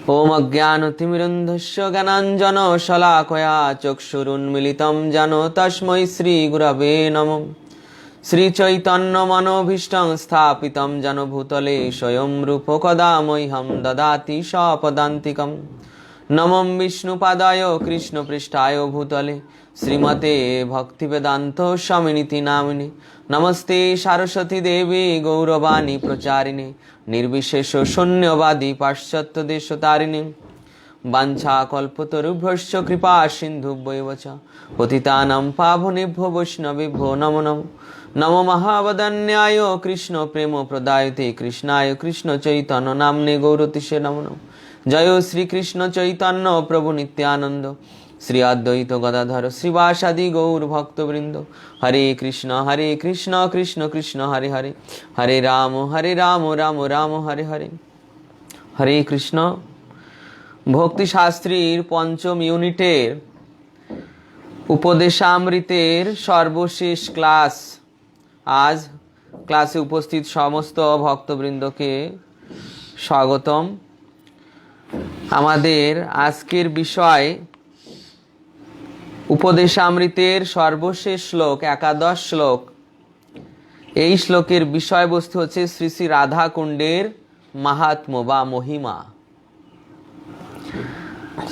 ओम अज्ञानतिमिरन्धस्य ज्ञानाञ्जनशलाकया चक्षुरुन्मीलितं येन तस्मै श्रीगुरवे नमः। श्रीचैतन्यमनोभीष्टं स्थापितं येन भूतले स्वयं रूप कदा मह्यं ददाति स्वपदान्तिकम्। नमो विष्णुपादाय कृष्णपृष्ठाय भूतले श्रीमते भक्तिवेदान्त स्वामिनिति नामिने। नमस्ते सरस्वती देवी गौरवाणी प्रचारिणे निर्विशेष शून्यवादी पाश्चात्य देशतारिणे। वाञ्छाकल्पतरुभ्यश्च कृपा सिन्धुभ्यैव च पतितानां पावनेभ्यो वैष्णवेभ्यो नमो नमः। नमो महावदन्याय कृष्ण प्रेम प्रदायते कृष्णाय कृष्ण चैतन्य नाम्ने गौरतिसे नमो नमः। जय श्री कृष्ण चैतन्य प्रभु नित्यानंद श्री अद्वैत गदाधर श्रीवासादि गौर भक्तवृंद। हरे कृष्ण कृष्ण कृष्ण हरे हरे, हरे राम राम राम हरे हरे। हरे कृष्ण। भक्ति शास्त्रीर पंचम यूनिटेर उपदेशामृतेर सर्वशेष क्लास। आज क्लासे उपस्थित समस्त भक्तवृंद के स्वागतम। আমাদের আজকের বিষয় উপদেশামৃতের সর্বশেষ শ্লোক, একাদশ শ্লোক। এই শ্লোকের বিষয়বস্তু হচ্ছে শ্রী শ্রী রাধা কুণ্ডের মাহাত্ম্য বা মহিমা।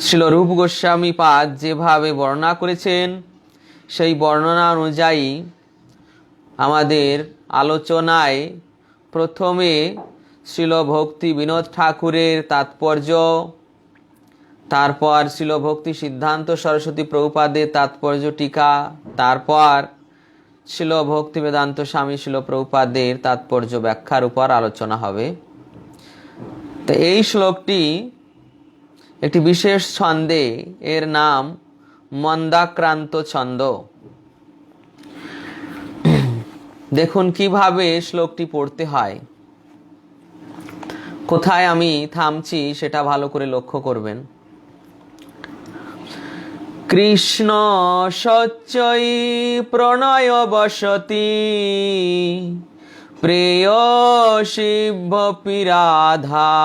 শ্রীল রূপ গোস্বামী পাদ যেভাবে বর্ণনা করেছেন সেই বর্ণনা অনুযায়ী আমাদের আলোচনায় প্রথমে শ্রীল ভক্তি বিনোদ ঠাকুরের তাৎপর্য, তারপর শ্রীল ভক্তি সিদ্ধান্ত সরস্বতী প্রভুপাদের তাৎপর্য টিকা, তারপর শ্রীল ভক্তি বেদান্ত স্বামী শ্রীল প্রভুপাদের তাৎপর্য ব্যাখ্যার উপর আলোচনা হবে। তো এই শ্লোকটি একটি বিশেষ ছন্দে, এর নাম মন্দাক্রান্ত ছন্দ। দেখুন কিভাবে শ্লোকটি পড়তে হয়। কোথায় আমি থামছি সেটা ভালো করে লক্ষ্য করবেন। কৃষ্ণ সচ্চই প্রণয় বসতি প্রেয়সীভ্যপি রাধা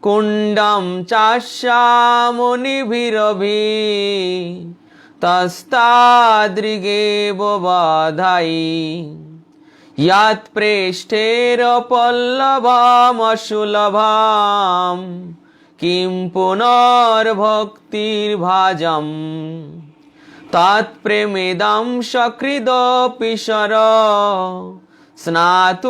কুণ্ডম চাস্যামুনিভিরভি তস্তাদৃগেব বাধাই ইয়াত প্রেষ্ঠের পল্লভমসুলভম কিম পুনর্ভক্তির্ভাজম তৎপ্রেমেদম সকৃদপিশর স্নাতুরাবিষ্করতি।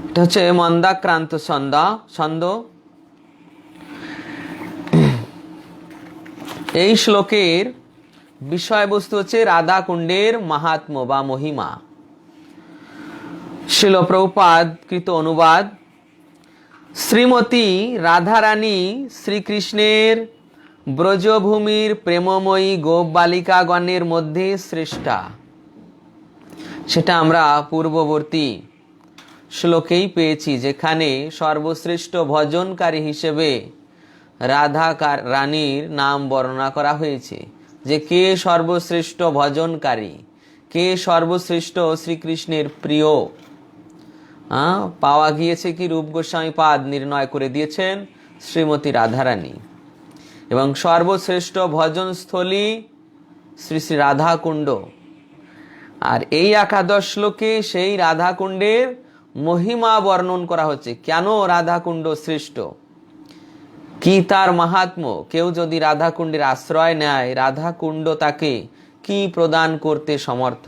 এটা হচ্ছে মন্দাক্রান্ত ছন্দ। এই শ্লোকের বিষয়বস্তু হচ্ছে রাধা কুণ্ডের মাহাত্ম্য বা মহিমা। শিল প্রভুপাদ কৃত অনুবাদ। শ্রীমতী রাধারানী শ্রীকৃষ্ণের ব্রজভূমির প্রেমময়ী গোপ বালিকাগণের মধ্যে শ্রেষ্ঠা। সেটা আমরা পূর্ববর্তী শ্লোকেই পেয়েছি, যেখানে সর্বশ্রেষ্ঠ ভজনকারী হিসেবে রাধা রানীর নাম বর্ণনা করা হয়েছে, যে কে সর্বশ্রেষ্ঠ ভজনকারী, কে সর্বশ্রেষ্ঠ শ্রীকৃষ্ণের প্রিয়। পাওয়া গিয়েছে কি রূপ গোস্বামী পাদ নির্ণয় করে দিয়েছেন শ্রীমতী রাধারানী, এবং সর্বশ্রেষ্ঠ ভজনস্থলী শ্রী শ্রী রাধাকুণ্ড। আর এই একাদশ শ্লোকে সেই রাধাকুণ্ডের মহিমা বর্ণন করা হচ্ছে। কেন রাধাকুণ্ড শ্রেষ্ঠ, কি তার মাহাত্ম্য, কেউ যদি রাধাকুণ্ডের আশ্রয় নেয় রাধাকুণ্ড তাকে কি প্রদান করতে সমর্থ।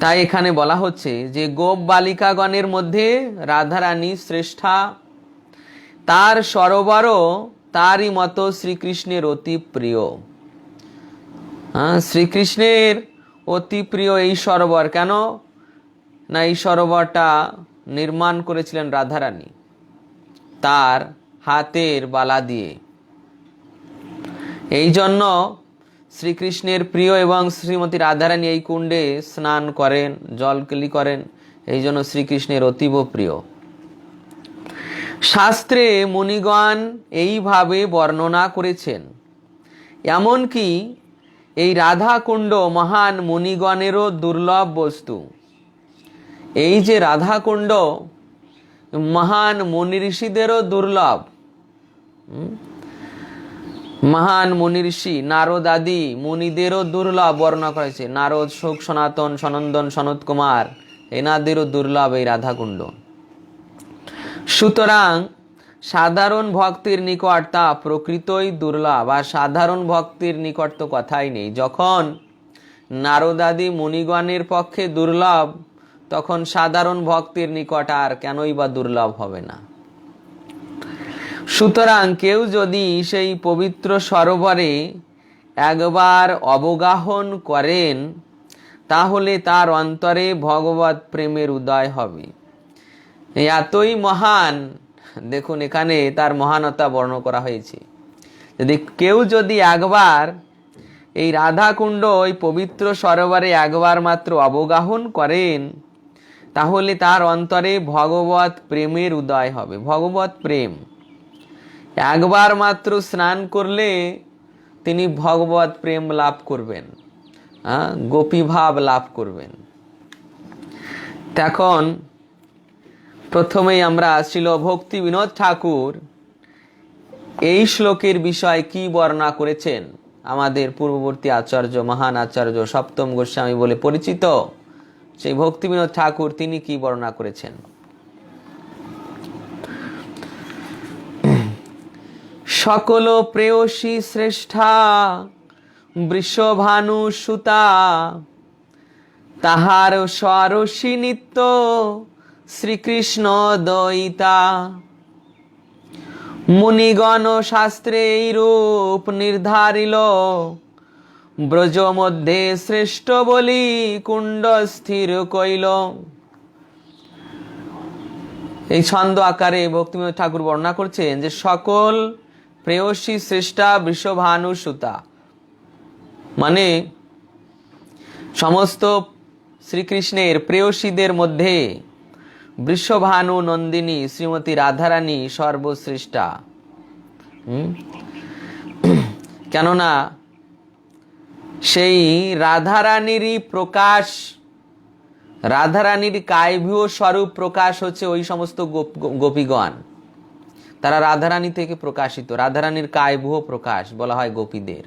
তাই এখানে বলা হচ্ছে যে গোপ বালিকাগণের মধ্যে রাধারানী শ্রেষ্ঠা। তার সরোবরও তারই মতো শ্রীকৃষ্ণের অতি প্রিয়। শ্রীকৃষ্ণের অতি প্রিয় এই সরোবর। কেন না, এই সরোবরটা নির্মাণ করেছিলেন রাধারানী তার হাতের বালা দিয়ে। এই জন্য শ্রীকৃষ্ণের প্রিয় এবং শ্রীমতী রাধারানী এই কুণ্ডে স্নান করেন, জলকেলি করেন, এই জন্য শ্রীকৃষ্ণের অতীব প্রিয়। শাস্ত্রে মুনিগণ এইভাবে বর্ণনা করেছেন। এমনকি এই রাধাকুণ্ড মহান মুনিগণেরও দুর্লভ বস্তু। এই যে রাধাকুণ্ড মহান মুনি ঋষিদেরও দুর্লভ। মহান মুনি ঋষি নারদ আদি মুনিদেরও দুর্লভ বর্ণনা করেছে। নারদ, শোক, সনাতন, সনন্দন, সনত কুমার এনাদেরও দুর্লভ এই রাধাকুণ্ড। সুতরাং সাধারণ ভক্তির নিকট তা প্রকৃতই দুর্লভ। আর সাধারণ ভক্তির নিকট তো কথাই নেই। যখন নারদাদি মুনিগণের পক্ষে দুর্লভ, তখন সাধারণ ভক্তির নিকট আর কেনই বা দুর্লভ হবে না। সুতরাং কেউ যদি সেই পবিত্র সরোবরে একবার অবগাহন করেন, তাহলে তার অন্তরে ভগবত প্রেমের উদয় হবে। এতই মহান, দেখুন এখানে তার মহানতা বর্ণনা করা হয়েছে। কেউ যদি একবার এই রাধাকুণ্ড ওই পবিত্র সরোবরে একবার মাত্র অবগাহন করেন, তাহলে তার অন্তরে ভগবত প্রেমের উদয় হবে। ভগবত প্রেম, একবার মাত্র স্নান করলে তিনি ভগবত প্রেম লাভ করবেন, গোপীভাব লাভ করবেন। এখন প্রথমেই আমরা শ্রীল ভক্তি বিনোদ ঠাকুর এই শ্লোকের বিষয় কি বর্ণনা করেছেন। আমাদের পূর্ববর্তী আচার্য, মহান আচার্য সপ্তম গোস্বামী বলে পরিচিত সেই ভক্তি বিনোদ ঠাকুর তিনি কি বর্ণনা করেছেন। সকল প্রেয়সী শ্রেষ্ঠা বৃষভানু সুতা, তাহার সরসী নিত্য শ্রীকৃষ্ণ দয়িতা। মুনিগণ শাস্ত্রে এই রূপ নির্ধারিল, ব্রজ মধ্যে শ্রেষ্ঠ বলি কুণ্ড স্থির কইল। এই ছন্দ আকারে ভক্তিবিনোদ ঠাকুর বর্ণনা করছেন যে সকল প্রেয়সী শ্রেষ্ঠা বৃষভানু সুতা, মানে সমস্ত শ্রীকৃষ্ণের প্রেয়সীদের মধ্যে বৃষভানু নন্দিনী শ্রীমতী রাধারানী সর্বশ্রেষ্ঠা। কেননা সেই রাধারানীরই প্রকাশ, রাধারানীর কায়ভূয় স্বরূপ প্রকাশ হচ্ছে ওই সমস্ত গোপীগণ, তারা রাধারানী থেকে প্রকাশিত। রাধারানীর কায়ভূয় প্রকাশ বলা হয় গোপীদের।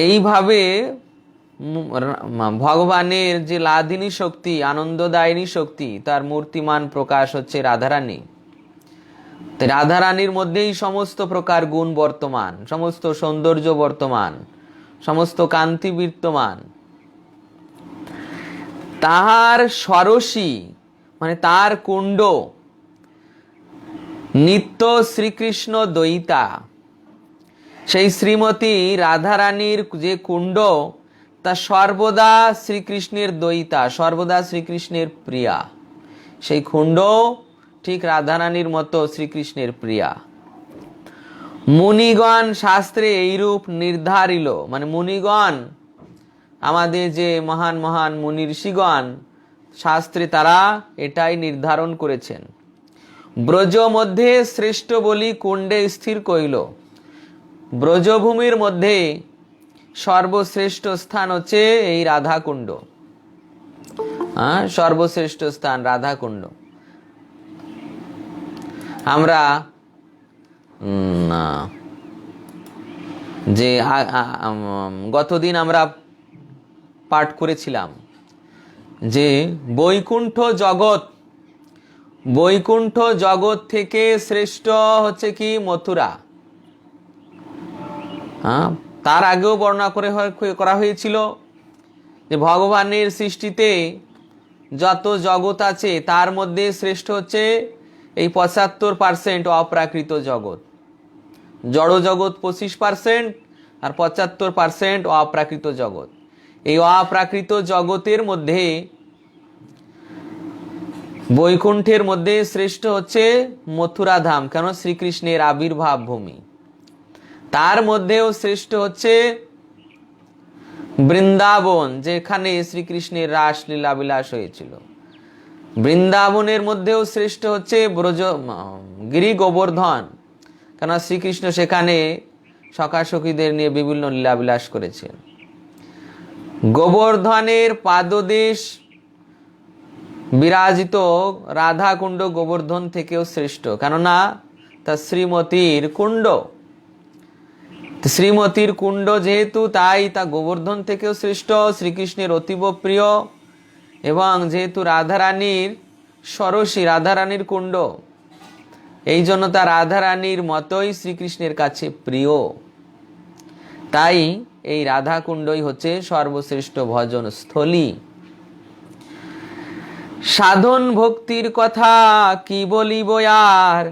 এইভাবে ভগবানের যে লাদিনী শক্তি, আনন্দদায়িনী শক্তি, তার মূর্তিমান প্রকাশ হচ্ছে রাধারানী। রাধারানীর মধ্যেই সমস্ত প্রকার গুণ বর্তমান, সমস্ত সৌন্দর্য বর্তমান, সমস্ত কান্তি বিদ্যমান। তাহার সরসী মানে তার কুণ্ড, নিত্য শ্রীকৃষ্ণ দয়িতা। সেই শ্রীমতী রাধারানীর যে কুণ্ড, তা সর্বদা শ্রীকৃষ্ণের দয়িতা, সর্বদা শ্রীকৃষ্ণের প্রিয়া। সেই কুণ্ড ঠিক রাধারানীর মতো শ্রীকৃষ্ণের প্রিয়া। মুনিগণ শাস্ত্রে এইরূপ নির্ধারিল, মানে মুনিগণ, আমাদের যে মহান মহান মুনি ঋষিগণ, শাস্ত্রে তারা এটাই নির্ধারণ করেছেন। ব্রজ মধ্যে শ্রেষ্ঠ বলি কুণ্ডে স্থির কইল। ব্রজভূমির মধ্যে সর্বশ্রেষ্ঠ স্থান হচ্ছে এই রাধাকুণ্ড। সর্বশ্রেষ্ঠ স্থান রাধাকুণ্ড। আমরা যে গতদিন আমরা পাঠ করেছিলাম যে বৈকুণ্ঠ জগৎ, বৈকুণ্ঠ জগৎ থেকে শ্রেষ্ঠ হচ্ছে কি মথুরা। তার আগেও বর্ণনা করা হয়েছিল যে ভগবানের সৃষ্টিতে যত জগৎ আছে তার মধ্যে শ্রেষ্ঠ হচ্ছে এই 75% অপ্রাকৃত জগৎ। জড় জগৎ 25% আর 75% অপ্রাকৃত জগৎ। এই অপ্রাকৃত জগতের মধ্যে বৈকুণ্ঠের মধ্যে শ্রেষ্ঠ হচ্ছে মথুরা ধাম, কেন শ্রীকৃষ্ণের আবির্ভাব ভূমি। তার মধ্যেও শ্রেষ্ঠ হচ্ছে বৃন্দাবন, যেখানে শ্রীকৃষ্ণের রাসলীলা বিলাস হয়েছিল। বৃন্দাবনের মধ্যেও শ্রেষ্ঠ হচ্ছে গিরি গোবর্ধন, কেন শ্রীকৃষ্ণ সেখানে সখাসখীদের নিয়ে বিভিন্ন লীলাবিলাস করেছেন। গোবর্ধনের পাদদেশ বিরাজিত রাধা কুণ্ড গোবর্ধন থেকেও শ্রেষ্ঠ, কেননা তা শ্রীমতীর কুণ্ড। শ্রীমতীর কুণ্ড যেহেতু, তাই তা গোবর্ধন থেকেও শ্রেষ্ঠ, শ্রীকৃষ্ণের অতীব প্রিয়, এবং যেহেতু রাধারানীর সরসী, রাধারানীর কুণ্ড, এই জন্য তা রাধারানীর মতোই শ্রীকৃষ্ণের কাছে প্রিয়। তাই এই রাধা কুণ্ডই হচ্ছে সর্বশ্রেষ্ঠ ভজন স্থলী। সাধন ভক্তির কথা কি বলিব আর,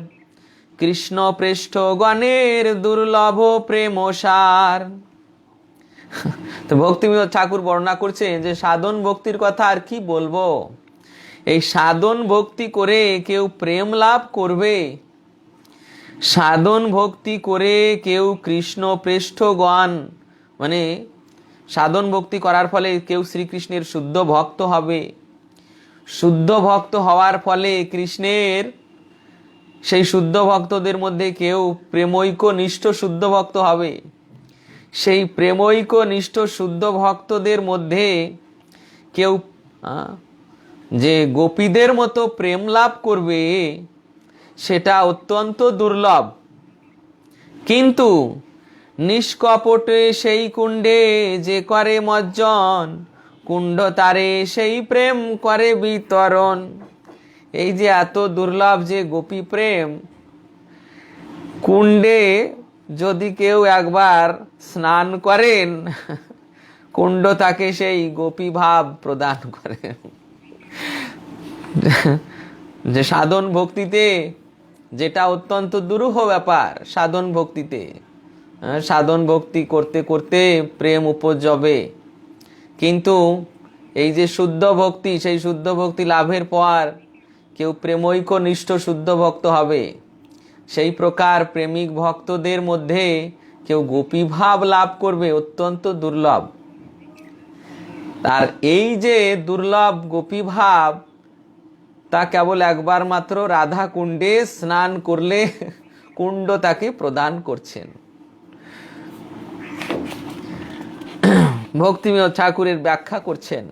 কৃষ্ণ পৃষ্ঠ গণের দুর্লভ প্রেম সার। তো ভক্তিবিনোদ ঠাকুর বর্ণনা করছেন যে সাধন ভক্তির কথা আর কি বলবো। এই সাধন ভক্তি করে কেউ প্রেম লাভ করবে, সাধন ভক্তি করে কেউ কৃষ্ণ পৃষ্ঠগণ, মানে সাধন ভক্তি করার ফলে কেউ শ্রীকৃষ্ণের শুদ্ধ ভক্ত হবে, শুদ্ধ ভক্ত হওয়ার ফলে কৃষ্ণের সেই শুদ্ধ ভক্তদের মধ্যে কেউ প্রেমৈক্য নিষ্ঠ শুদ্ধ ভক্ত হবে, সেই প্রেমৈক্য নিষ্ঠ শুদ্ধ ভক্তদের মধ্যে কেউ যে গোপীদের মতো প্রেম লাভ করবে, সেটা অত্যন্ত দুর্লভ। কিন্তু নিষ্কপটে সেই কুণ্ডে যে করে মজ্জন, কুণ্ড তারে সেই প্রেম করে বিতরণ। এই যে এত দুর্লভ যে গোপী প্রেম, কুণ্ডে যদি কেউ একবার স্নান করেন, কুণ্ড তাকে সেই গোপী ভাব প্রদান করে। যে সাধন ভক্তিতে, যেটা অত্যন্ত দুরূহ ব্যাপার, সাধন ভক্তিতে সাধন ভক্তি করতে করতে প্রেম উপজবে, কিন্তু এই যে শুদ্ধ ভক্তি, সেই শুদ্ধ ভক্তি লাভের পর কেউ প্রেমৈক্য নিষ্ঠ শুদ্ধ ভক্ত হবে, সেই প্রকার প্রেমিক ভক্তদের মধ্যে কেউ গোপী ভাব লাভ করবে, অত্যন্ত দুর্লভ। আর এই যে দুর্লভ গোপী ভাব, তা কেবল একবার মাত্র রাধা কুণ্ডে স্নান করলে কুণ্ড তাকে প্রদান করছেন। ভক্তিবিনোদ ঠাকুরের ব্যাখ্যা করছেন,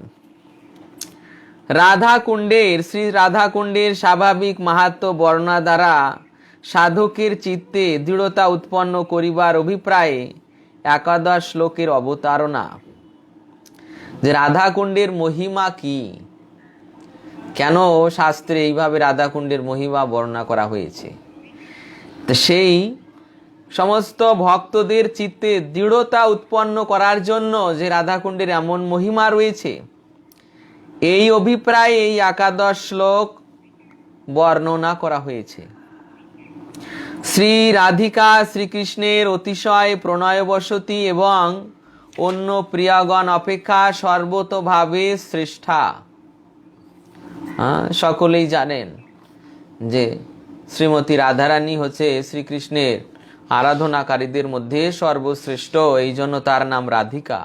রাধা কুণ্ডের, শ্রী রাধা কুণ্ডের স্বাভাবিক মাহাত্ম্য বর্ণনা দ্বারা সাধকের চিত্তে দৃঢ়তা উৎপন্ন করিবার অভিপ্রায়ে একাদশ শ্লোকের অবতারণা। যে রাধা কুণ্ডের মহিমা কি, কেন শাস্ত্রে এইভাবে রাধা কুণ্ডের মহিমা বর্ণনা করা হয়েছে, তো সেই সমস্ত ভক্তদের চিত্তে দৃঢ়তা উৎপন্ন করার জন্য যে রাধা কুণ্ডের এমন মহিমা রয়েছে, এই অভিপ্রায়ে এই একাদশ শ্লোক বর্ণনা করা হয়েছে। শ্রী রাধিকা শ্রীকৃষ্ণের অতিশয় প্রণয়বশতী এবং অন্য প্রিয়গণ অপেক্ষা সর্বতোভাবে শ্রেষ্ঠা। সকলেই জানেন যে শ্রীমতী রাধারানী হচ্ছে শ্রীকৃষ্ণের আরাধনাকারীদের মধ্যে সর্বশ্রেষ্ঠ, এই জন্য তার নাম রাধিকা।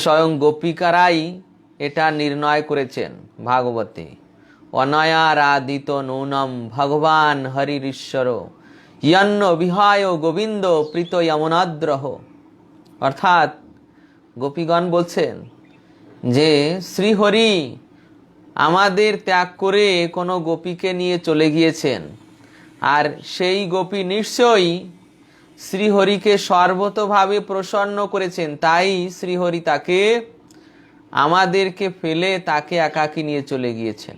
স্বয়ং গোপিকারাই এটা নির্ণয় করেছেন ভাগবতে, অনয়ারাধিত নূনম ভগবান হরিশ্বর ইয়ন্ন বিহায় গোবিন্দ প্রীত যমুনাদ্রহ। অর্থাৎ গোপীগণ বলছেন যে শ্রীহরি আমাদের ত্যাগ করে কোনো গোপীকে নিয়ে চলে গিয়েছেন, আর সেই গোপী নিশ্চয়ই শ্রীহরিকে সর্বতোভাবে প্রসন্ন করেছেন, তাই শ্রীহরি তাকে, আমাদেরকে ফেলে তাকে একাকী নিয়ে চলে গিয়েছেন।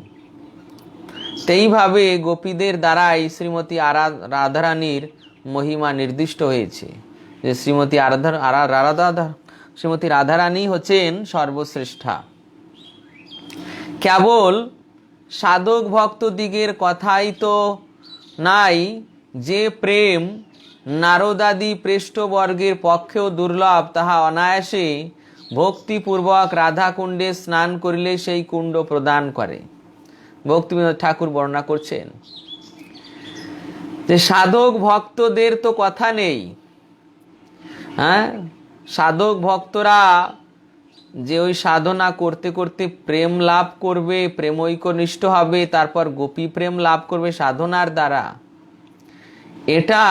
সেইভাবে গোপীদের দ্বারাই শ্রীমতী রাধারানীর মহিমা নির্দিষ্ট হয়েছে যে শ্রীমতী রাধারানী হচ্ছেন সর্বশ্রেষ্ঠা। কেবল সাধক ভক্ত দিগের কথাই তো নাই, যে প্রেম নারদাদি পৃষ্ঠবর্গের পক্ষেও দুর্লভ, তাহা অনায়াসে ভক্তিপূর্বক রাধা কুণ্ডে স্নান করিলে সেই কুণ্ড প্রদান করে। ভক্তিবিনোদ ঠাকুর বর্ণনা করছেন যে সাধক ভক্তদের তো কথা নেই, সাধক ভক্তরা যে ওই সাধনা করতে করতে প্রেম লাভ করবে, প্রেমৈক্যনিষ্ঠ হবে, তারপর গোপী প্রেম লাভ করবে সাধনার দ্বারা, এটা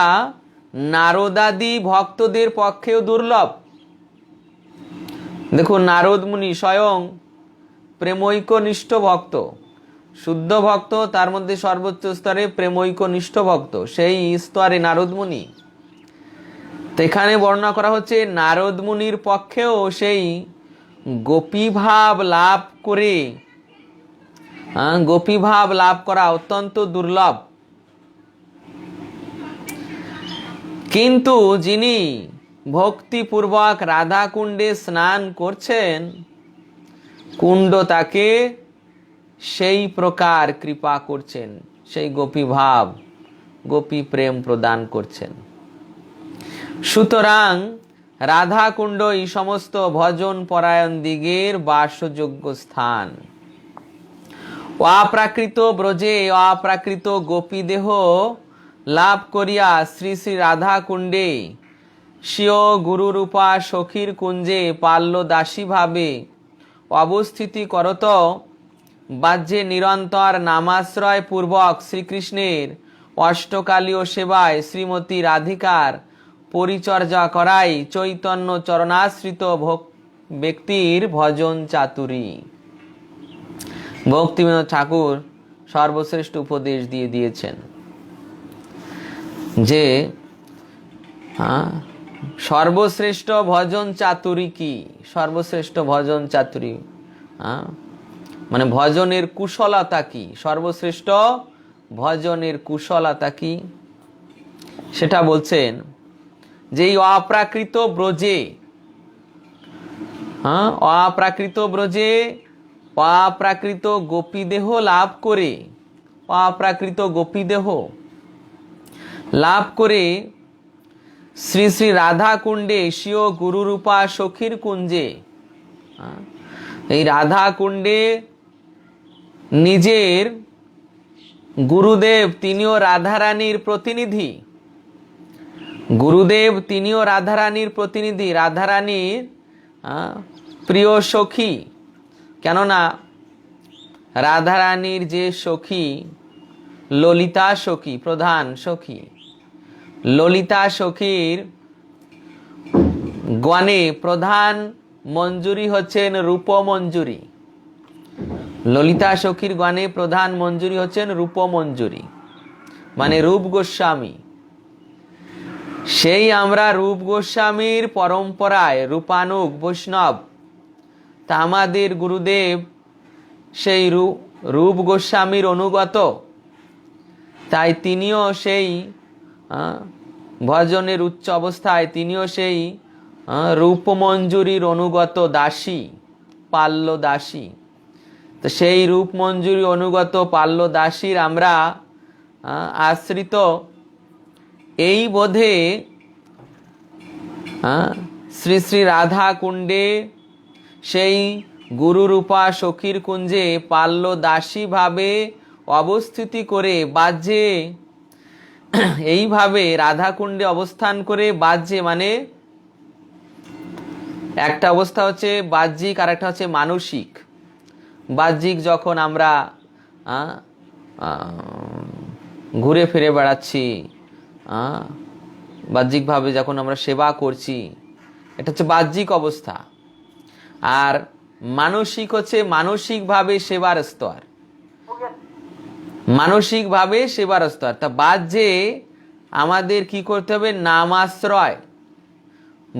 নারদাদি ভক্তদের পক্ষেও দুর্লভ। দেখুন, নারদ মুনি স্বয়ং প্রেমৈকনিষ্ঠ ভক্ত, শুদ্ধ ভক্ত, তার মধ্যে সর্বোচ্চ স্তরে প্রেমৈকনিষ্ঠ ভক্ত, সেই স্তরে নারদ মুনি। তো এখানে বর্ণনা করা হচ্ছে নারদ মুনির পক্ষেও সেই গোপীভাব লাভ করে, গোপীভাব লাভ করা অত্যন্ত দুর্লভ। কিন্তু যিনি ভক্তিপূর্বক রাধা কুণ্ডে স্নান করছেন, কুণ্ড তাকে সেই প্রকার কৃপা করছেন, সেই গোপী ভাব, গোপী প্রেম প্রদান করছেন। সুতরাং রাধা কুণ্ড এই সমস্ত ভজন পরায়ণ দিগের বাসযোগ্য স্থান। অপ্রাকৃত ব্রজে অপ্রাকৃত গোপী দেহ লাভ করিয়া শ্রী শ্রী রাধা কুণ্ডে স্বীয় গুরুরূপা সখীর কুঞ্জে পাল্য দাসী ভাবে অবস্থিতি করত বাহ্যে নিরন্তর নামাশ্রয় পূর্বক শ্রীকৃষ্ণের অষ্টকালীয় সেবায় শ্রীমতী রাধিকার পরিচর্যা করাই চৈতন্য চরণাশ্রিত ব্যক্তির ভজন চাতুরী। ভক্তিবিনোদ ঠাকুর সর্বশ্রেষ্ঠ উপদেশ দিয়েছেন যে সর্বশ্রেষ্ঠ ভজন চাতুরী কি? সর্বশ্রেষ্ঠ ভজন চাতুরী মানে ভজনের কুশলতা কি? সর্বশ্রেষ্ঠ ভজনের কুশলতা কি সেটা বলছেন যে এই অপ্রাকৃত ব্রজে, অপ্রাকৃত ব্রজে অপ্রাকৃত গোপীদেহ লাভ করে, অপ্রাকৃত গোপীদেহ লাভ করে শ্রী শ্রী রাধা কুণ্ডে স্বীয় গুরুরূপা সখীর কুঞ্জে, এই রাধা কুণ্ডে নিজের গুরুদেব তিনিও রাধারানীর প্রতিনিধি, গুরুদেব তিনিও রাধারানীর প্রতিনিধি, রাধারানীর প্রিয় সখী। কেননা রাধারানীর যে সখী ললিতা সখী, প্রধান সখী, ললিতা সখীর গণে প্রধান মঞ্জুরি হচ্ছেন রূপমঞ্জুরি। ললিতা সখীর গণে প্রধান মঞ্জুরি হচ্ছেন রূপমঞ্জুরি, মানে রূপ গোস্বামী। সেই আমরা রূপ গোস্বামীর পরম্পরায় রূপানুগ বৈষ্ণব, তা আমাদের গুরুদেব সেই রূপ গোস্বামীর অনুগত, তাই তিনিও সেই ভজনের উচ্চ অবস্থায় তিনিও সেই রূপমঞ্জুরির অনুগত দাসী, পাল্য দাসী। তো সেই রূপমঞ্জুরি অনুগত পাল্য দাসীর আমরা আশ্রিত, এই বোধে শ্রী শ্রী রাধা কুণ্ডে সেই গুরুরূপা সখীর কুঞ্জে পাল্য দাসী ভাবে অবস্থিতি করে বাহ্যে, এইভাবে রাধা কুণ্ডে অবস্থান করে বাহ্যে, মানে একটা অবস্থা হচ্ছে বাহ্যিক আর একটা হচ্ছে মানসিক। বাহ্যিক যখন আমরা ঘুরে ফিরে বেড়াচ্ছি, বাহ্যিকভাবে যখন আমরা সেবা করছি, এটা হচ্ছে বাহ্যিক অবস্থা। আর মানসিক হচ্ছে মানসিকভাবে সেবার স্তর, মানসিকভাবে সেবার স্তর। তা বাহ্যে আমাদের কি করতে হবে? নামাশ্রয়।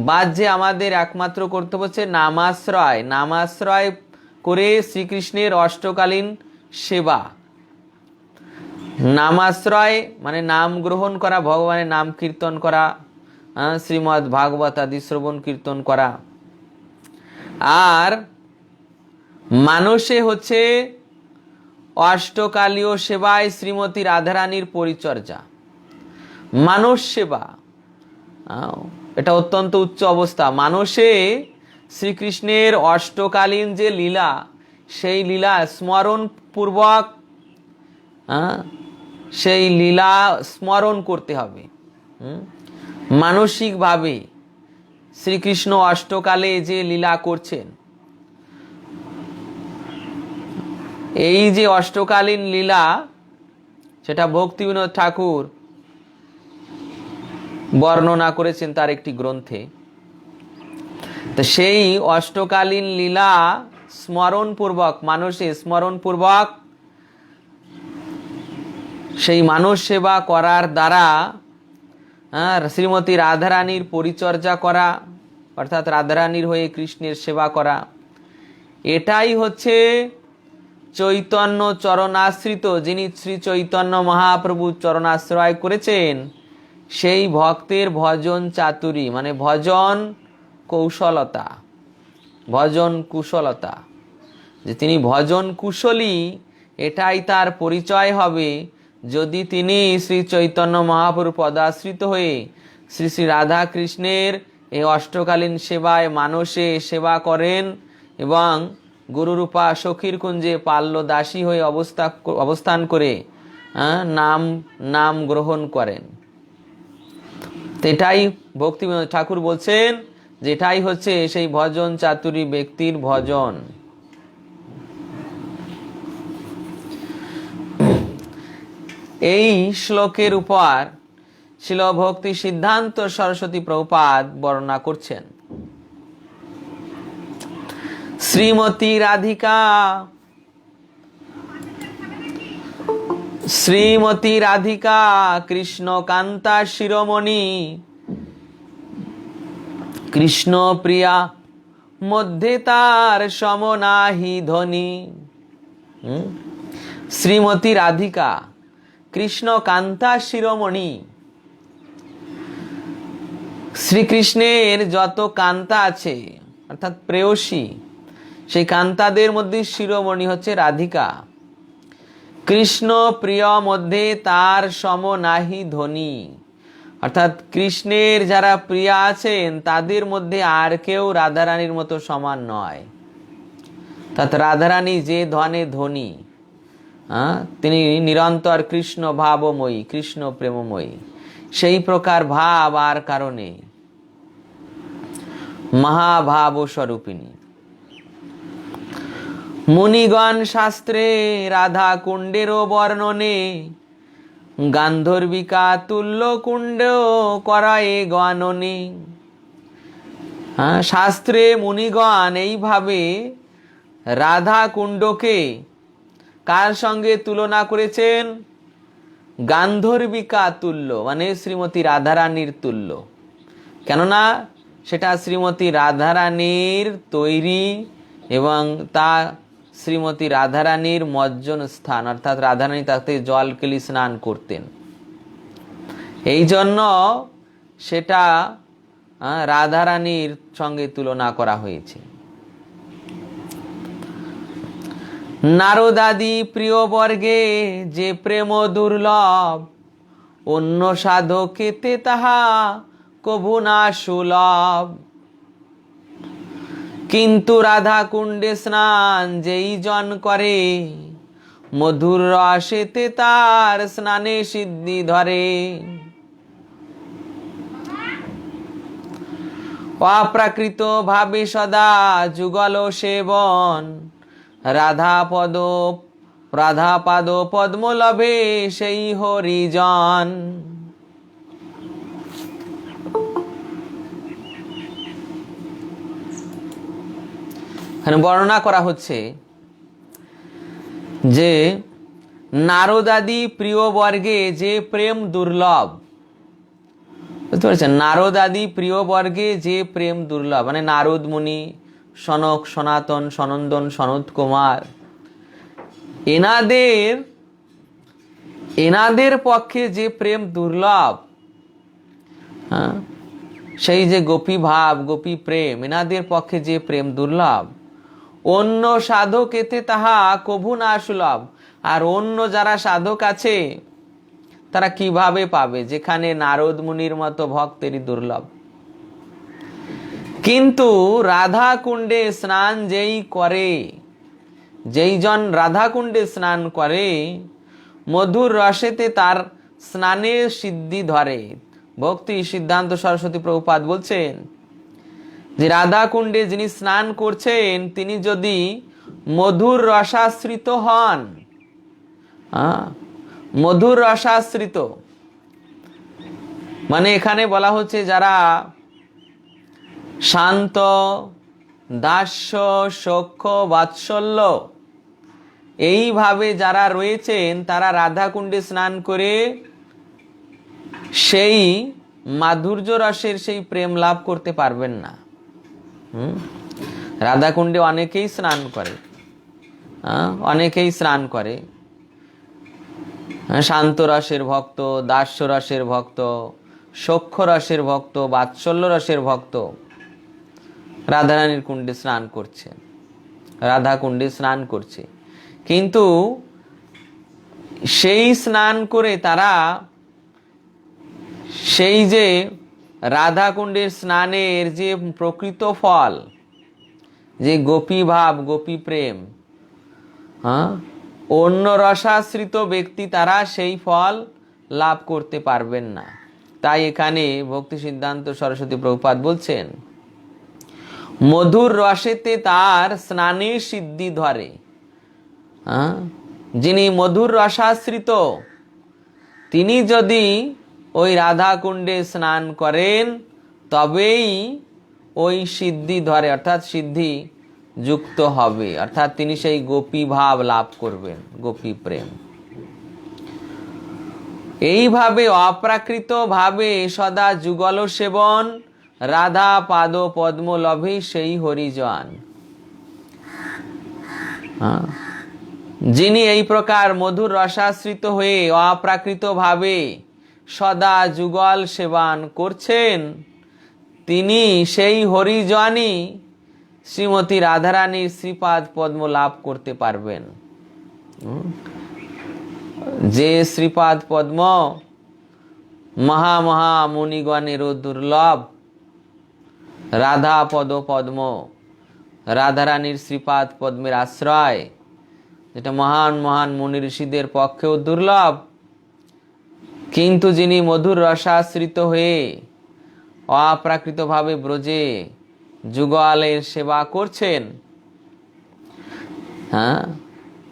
বাহ্যে আমাদের একমাত্র কর্তব্য হচ্ছে নামাশ্রয়, নামাশ্রয় করে শ্রীকৃষ্ণের অষ্টকালীন সেবা। নামাশ্রয় মানে নাম গ্রহণ করা, ভগবানের নাম কীর্তন করা, শ্রীমদ্ ভাগবত আদি শ্রবণ কীর্তন করা। আর মানসে হচ্ছে অষ্টকালীয় সেবায় শ্রীমতী রাধারানীর পরিচর্যা। মানস সেবা এটা অত্যন্ত উচ্চ অবস্থা। মানসে শ্রীকৃষ্ণের অষ্টকালীন যে লীলা, সেই লীলা স্মরণ পূর্বক সেই লীলা স্মরণ করতে হবে। মানসিকভাবে শ্রীকৃষ্ণ অষ্টকালে যে লীলা করছেন, এই যে অষ্টকালীন লীলা, সেটা ভক্তিবিনোদ ঠাকুর বর্ণনা করেছেন তার একটি গ্রন্থে। তো সেই অষ্টকালীন লীলা স্মরণপূর্বক, মানুষে স্মরণপূর্বক সেই মানস সেবা করার দ্বারা শ্রীমতী রাধারানীর পরিচর্যা করা, অর্থাৎ রাধারানীর হয়ে কৃষ্ণের সেবা করা, এটাই হচ্ছে চৈতন্য চরণাশ্রিত, যিনি শ্রী চৈতন্য মহাপ্রভু চরণাশ্রয় করেছেন, সেই ভক্তের ভজন চাতুরী, মানে ভজন কৌশলতা, ভজন কুশলতা, যে তিনি ভজন কুশলী, এটাই তার পরিচয় হবে যদি তিনি শ্রী চৈতন্য মহাপ্রভু পদাশ্রিত হয়ে শ্রী শ্রী রাধা কৃষ্ণের এই অষ্টকালীন সেবায় মানসে সেবা করেন এবং গুরুরূপা সখীর কুঞ্জে পাল্য দাসী হয়ে অবস্থান করে নাম গ্রহণ করেন। এটাই ভক্তি ঠাকুর বলছেন, যেটাই হচ্ছে সেই ভজন চাতুরী ব্যক্তির ভজন। এই শ্লোকের উপর শিল ভক্তি সিদ্ধান্ত সরস্বতী প্রভুপাদ বর্ণনা করছেন। শ্রীমতী রাধিকা, শ্রীমতী রাধিকা কৃষ্ণকান্তা শিরোমণি, কৃষ্ণ প্রিয়া মধ্যে তার সমনাহি ধ্বনি। শ্রীমতী রাধিকা কৃষ্ণকান্তা শিরোমণি, শ্রীকৃষ্ণের যত কান্তা আছে অর্থাৎ প্রেয়সী, সেই কান্তাদের মধ্যে শিরোমণি হচ্ছে রাধিকা। কৃষ্ণ প্রিয় মধ্যে তার সম নাহি ধ্বনি, অর্থাৎ কৃষ্ণের যারা প্রিয়া আছেন তাদের মধ্যে আর কেউ রাধারানীর মতো সমান নয়। অর্থাৎ রাধারানী যে ধনে ধনী, তিনি নিরন্তর কৃষ্ণ ভাবময়ী, কৃষ্ণ প্রেমময়ী, সেই প্রকার ভাব আর কারণে মহাভাব স্বরূপিণী। মুনিগণ শাস্ত্রে রাধা কুণ্ডেরও বর্ণনে, গান্ধর্বিকা তুল্য কুণ্ড করায়ে গণনে। শাস্ত্রে মুনিগণ এইভাবে রাধা কুণ্ডকে কার সঙ্গে তুলনা করেছেন? গান্ধর্বিকা তুল্য, মানে শ্রীমতী রাধারানীর তুল্য। কেননা সেটা শ্রীমতী রাধারানীর তৈরি এবং তা শ্রীমতী রাধারানীর মজ্জন স্থান, অর্থাৎ রাধারানী তাতে জল কেলি স্নান করতেন, এই জন্য সেটা রাধারানীর সঙ্গে তুলনা করা হয়েছে। নারদাদি প্রিয় বর্গে যে প্রেম দুর্লভ, অন্য সাধকেতে তাহা কভু না সুলভ। কিন্তু রাধা কুণ্ডে স্নান যেই জন করে, মধুর রসেতে তার স্নানে সিদ্ধি ধরে। অপ্রাকৃত ভাবে সদা যুগল সেবন, রাধা পাদ পদ্ম লভে সেই হরিজন। এখানে বর্ণনা করা হচ্ছে যে নারদাদি প্রিয় বর্গে যে প্রেম দুর্লভ, বুঝতে পারছেন? নারদাদি প্রিয় বর্গে যে প্রেম দুর্লভ, মানে নারদ মুনি, সনক, সনাতন, সনন্দন, সনত কুমার, এনাদের পক্ষে যে প্রেম দুর্লভ, সেই যে গোপী ভাব, গোপী প্রেম, এনাদের পক্ষে যে প্রেম দুর্লভ, অন্য সাধক এতে তাহা কভু না সুলভ। আর অন্য যারা সাধক আছে তারা কিভাবে পাবে, যেখানে নারদ মুনির মতো ভক্তেরই দুর্লভ। কিন্তু রাধা কুণ্ডে স্নান যেই করে, যেই জন রাধা কুণ্ডে স্নান করে, মধুর রসেতে তার স্নানে সিদ্ধি ধরে। ভক্তি সিদ্ধান্ত সরস্বতী প্রভুপাদ বলছেন যে রাধা কুণ্ডে যিনি স্নান করছেন তিনি যদি মধুর রসাশ্রিত হন, মধুর রসাশ্রিত মানে এখানে বলা হচ্ছে যারা শান্ত, দাস্য সখ্য বাৎসল্য, এইভাবে যারা রয়েছেন তারা রাধাকুণ্ডে স্নান করে সেই মাধুর্য রসের সেই প্রেম লাভ করতে পারবেন না। রাধাকুণ্ডে অনেকেই স্নান করে, অনেকেই স্নান করে, শান্ত রসের ভক্ত, দাস্য রসের ভক্ত, সখ্য রসের ভক্ত, বাৎসল্য রসের ভক্ত রাধারানীর কুণ্ডে স্নান করছে, রাধা কুণ্ডে স্নান করছে। কিন্তু সেই স্নান করে তারা সেই যে রাধা কুণ্ডের স্নানের যে প্রকৃত ফল, যে গোপী ভাব, গোপী প্রেম, অন্য রসাশ্রিত ব্যক্তি তারা সেই ফল লাভ করতে পারবেন না। তাই এখানে ভক্তি সিদ্ধান্ত সরস্বতী প্রভুপাদ বলছেন, মধুর রসেতে তার স্নানের সিদ্ধি ধরে। যিনি মধুর রসাশ্রিত তিনি যদি ওই রাধা কুণ্ডে স্নান করেন তবেই ওই সিদ্ধি ধরে, অর্থাৎ সিদ্ধি যুক্ত হবে, অর্থাৎ তিনি সেই গোপী ভাব লাভ করবেন, গোপী প্রেম। এইভাবে অপ্রাকৃত ভাবে সদা যুগল সেবন, রাধা পাদ পদ্ম লভে সেই হরিজন। যিনি এই প্রকার মধুর রসাশ্রিত হয়ে অপ্রাকৃত ভাবে সদা যুগল সেবন করছেন, তিনি সেই হরিজনই শ্রীমতী রাধারানীর শ্রীপাদ পদ্ম লাভ করতে পারবেন। যে শ্রীপাদ পদ্ম মহা মহা মুনিগণেরও দুর্লভ, রাধা পদ পদ্ম, রাধারানীর শ্রীপাদ পদ্মের আশ্রয়, যেটা মহান মহান মুনি ঋষিদের পক্ষেও দুর্লভ, কিন্তু যিনি মধুর রসাশ্রিত হয়ে অপ্রাকৃতভাবে ব্রজে যুগলের সেবা করছেন,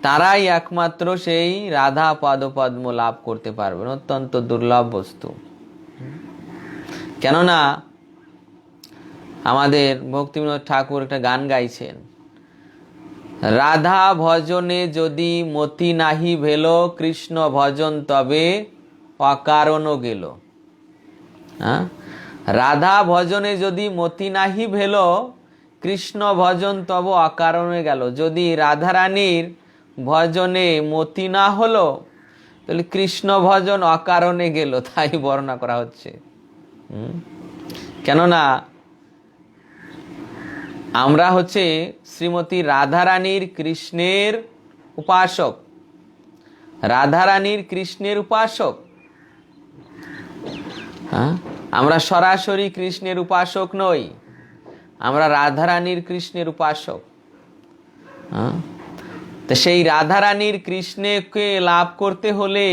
তারাই একমাত্র সেই রাধা পদ পদ্ম লাভ করতে পারবেন। অত্যন্ত দুর্লভ বস্তু। কেননা আমাদের ভক্তিবিনোদ ঠাকুর একটা গান গাইছেন, রাধা ভজনে যদি মতি নাহি ভেল, কৃষ্ণ ভজন তবে অকারণ গেল। রাধা ভজনে যদি মতি নাহি ভেল, কৃষ্ণ ভজন তব অকারণে গেল। যদি রাধারানীর ভজনে মতি না হলো তাহলে কৃষ্ণ ভজন অকারণে গেল, তাই বর্ণনা করা হচ্ছে। কেননা আমরা হচ্ছে শ্রীমতী রাধারানীর কৃষ্ণের উপাসক, রাধারানীর কৃষ্ণের উপাসক। আমরা সরাসরি কৃষ্ণের উপাসক নই, আমরা রাধারানীর কৃষ্ণের উপাসক। তো সেই রাধারানীর কৃষ্ণকে লাভ করতে হলে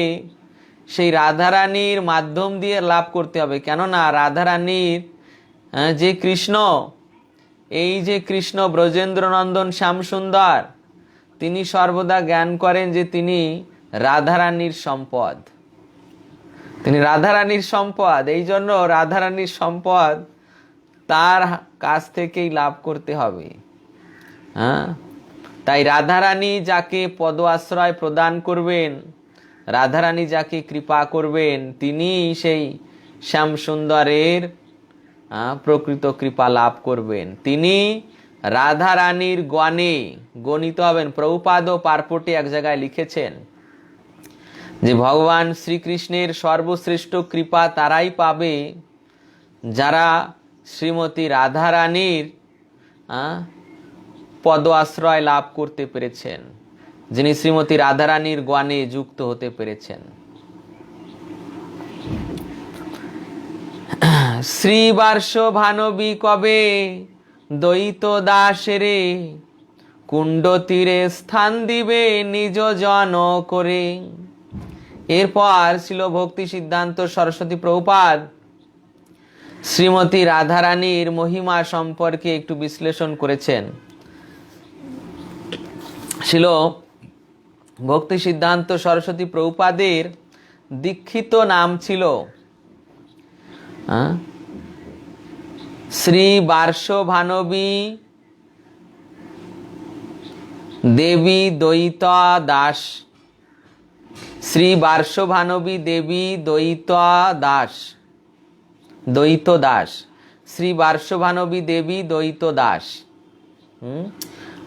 সেই রাধারানীর মাধ্যম দিয়ে লাভ করতে হবে। কেননা রাধারানীর যে কৃষ্ণ, এই যে কৃষ্ণ ব্রজেন্দ্রনন্দন শ্যামসুন্দর, তিনি সর্বদা জ্ঞান করেন যে তিনি রাধারানীর সম্পদ, তিনি রাধারানীর সম্পদ। এই জন্য রাধারানীর সম্পদ তার কাছ থেকেই লাভ করতে হবে। তাই রাধারানী যাকে পদ আশ্রয় প্রদান করবেন, রাধারানী যাকে কৃপা করবেন, তিনি সেই শ্যামসুন্দরের প্রকৃত কৃপা লাভ করবেন। তিনি রাধারানীর গণে গণিত হবেন। প্রভুপাদ পার্পটে এক জায়গায় লিখেছেন যে ভগবান শ্রীকৃষ্ণের সর্বশ্রেষ্ঠ কৃপা তারাই পাবে যারা শ্রীমতী রাধারানীর পদ আশ্রয় লাভ করতে পেরেছেন, যিনি শ্রীমতী রাধারানীর গণে যুক্ত হতে পেরেছেন। শ্রীবার্ষ ভানবী কবে দ্বৈত দাসেরে, কুণ্ড তীরে স্থান দিবে নিজ জন করে। এরপর ছিল ভক্তি সিদ্ধান্ত সরস্বতী প্রভুপাদ শ্রীমতী রাধারানীর মহিমা সম্পর্কে একটু বিশ্লেষণ করেছেন। ছিল ভক্তি সিদ্ধান্ত সরস্বতী প্রভুপাদের দীক্ষিত নাম ছিল শ্রী বার্ষ ভানবী দেবী দ্বৈতা দাস, শ্রী বার্ষভানবী দেবী দ্বৈতা দাস, দ্বৈত দাস, শ্রী বার্ষভানবী দেবী দ্বৈত দাস।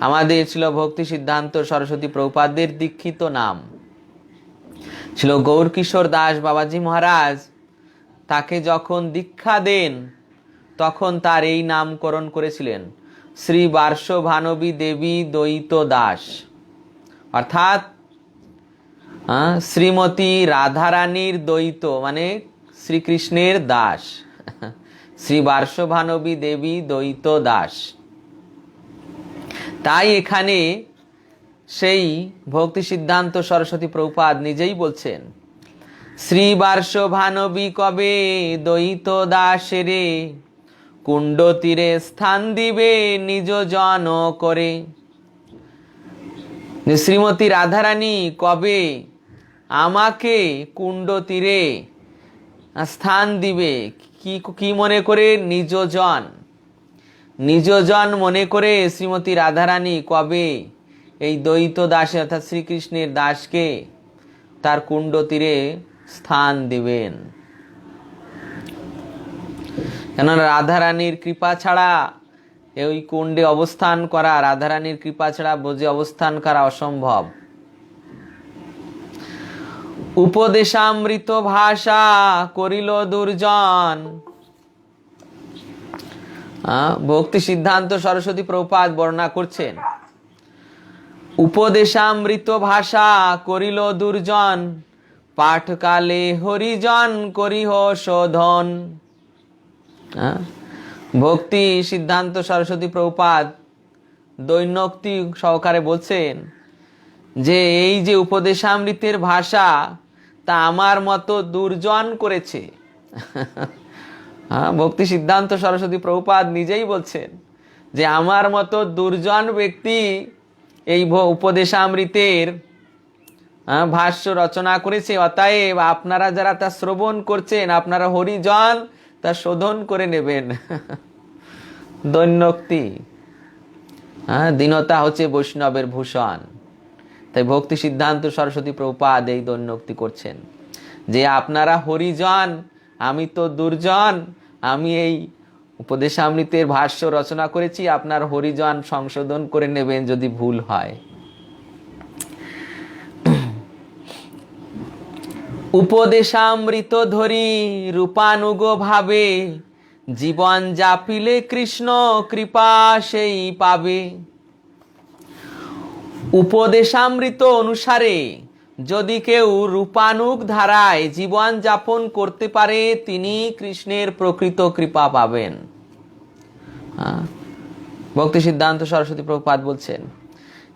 আমাদের ছিল ভক্তি সিদ্ধান্ত সরস্বতী প্রভুপাদের দীক্ষিত নাম ছিল গৌরকিশোর দাস বাবাজি মহারাজ। তাকে যখন দীক্ষা দেন তখন তার এই নামকরণ করেছিলেন শ্রী বার্ষভানবী দেবী দ্বৈত দাস, অর্থাৎ শ্রীমতী রাধারানীর দ্বৈত মানে শ্রীকৃষ্ণের দাস, শ্রী বার্ষভানবী দেবী দ্বৈত দাস। তাই এখানে সেই ভক্তি সিদ্ধান্ত সরস্বতী প্রভুপাদ নিজেই বলছেন, শ্রী বার্ষভানবী কবে দ্বৈত দাসেরে, কুণ্ড তীরে স্থান দিবে নিজ জন করে। শ্রীমতী রাধারানী কবে আমাকে কুণ্ড তীরে স্থান দিবে, কি মনে করে? নিজজন, নিজজন মনে করে শ্রীমতী রাধারানী কবে এই দ্বৈত দাসে অর্থাৎ শ্রীকৃষ্ণের দাসকে তার কুণ্ড তীরে স্থান দিবেন। কেননা রাধারানীর কৃপা ছাড়া এই কুণ্ডে অবস্থান করা, রাধারানীর কৃপা ছাড়া ব্রজে অবস্থান করা অসম্ভব। উপদেশামৃত ভাষা করিল দুর্জন, ভক্তি সিদ্ধান্ত সরস্বতী প্রভুপাদ বর্ণনা করছেন, উপদেশামৃত ভাষা করিল দুর্জন, পাঠকালে হরিজন করিহ শোধন। ভক্তি সিদ্ধান্ত সরস্বতী প্রভুপাদ দৈন্যক্তি সহকারে বলছেন যে এই যে উপদেশামৃতের ভাষা তা আমার মতো দুর্জন করেছে। ভক্তি সিদ্ধান্ত সরস্বতী প্রভুপাদ নিজেই বলছেন যে আমার মতো দুর্জন ব্যক্তি এই উপদেশামৃতের ভাষ্য রচনা করেছে, অতএব আপনারা যারা তা শ্রবণ করছেন আপনারা হরিজন তা শোধন করে নেবেন। দৈন্যক্তি, দীনতা হচ্ছে বৈষ্ণবের ভূষণ। তাই ভক্তি সিদ্ধান্ত সরস্বতী প্রভুপাদ এই দৈন্যক্তি করছেন যে আপনারা হরিজন, আমি তো দুর্জন, আমি এই উপদেশামৃতের ভাষ্য রচনা করেছি, আপনার হরিজন সংশোধন করে নেবেন যদি ভুল হয়। উপদেশামৃত ধরি রূপানুগ ভাবে, জীবন যাপিলে কৃষ্ণ কৃপা সেই পাবে। উপদেশামৃত অনুসারে যদি কেউ রূপানুগ ধারায় জীবন যাপন করতে পারে তিনি কৃষ্ণের প্রকৃত কৃপা পাবেন। ভক্তি সিদ্ধান্ত সরস্বতী প্রভুপাদ বলছেন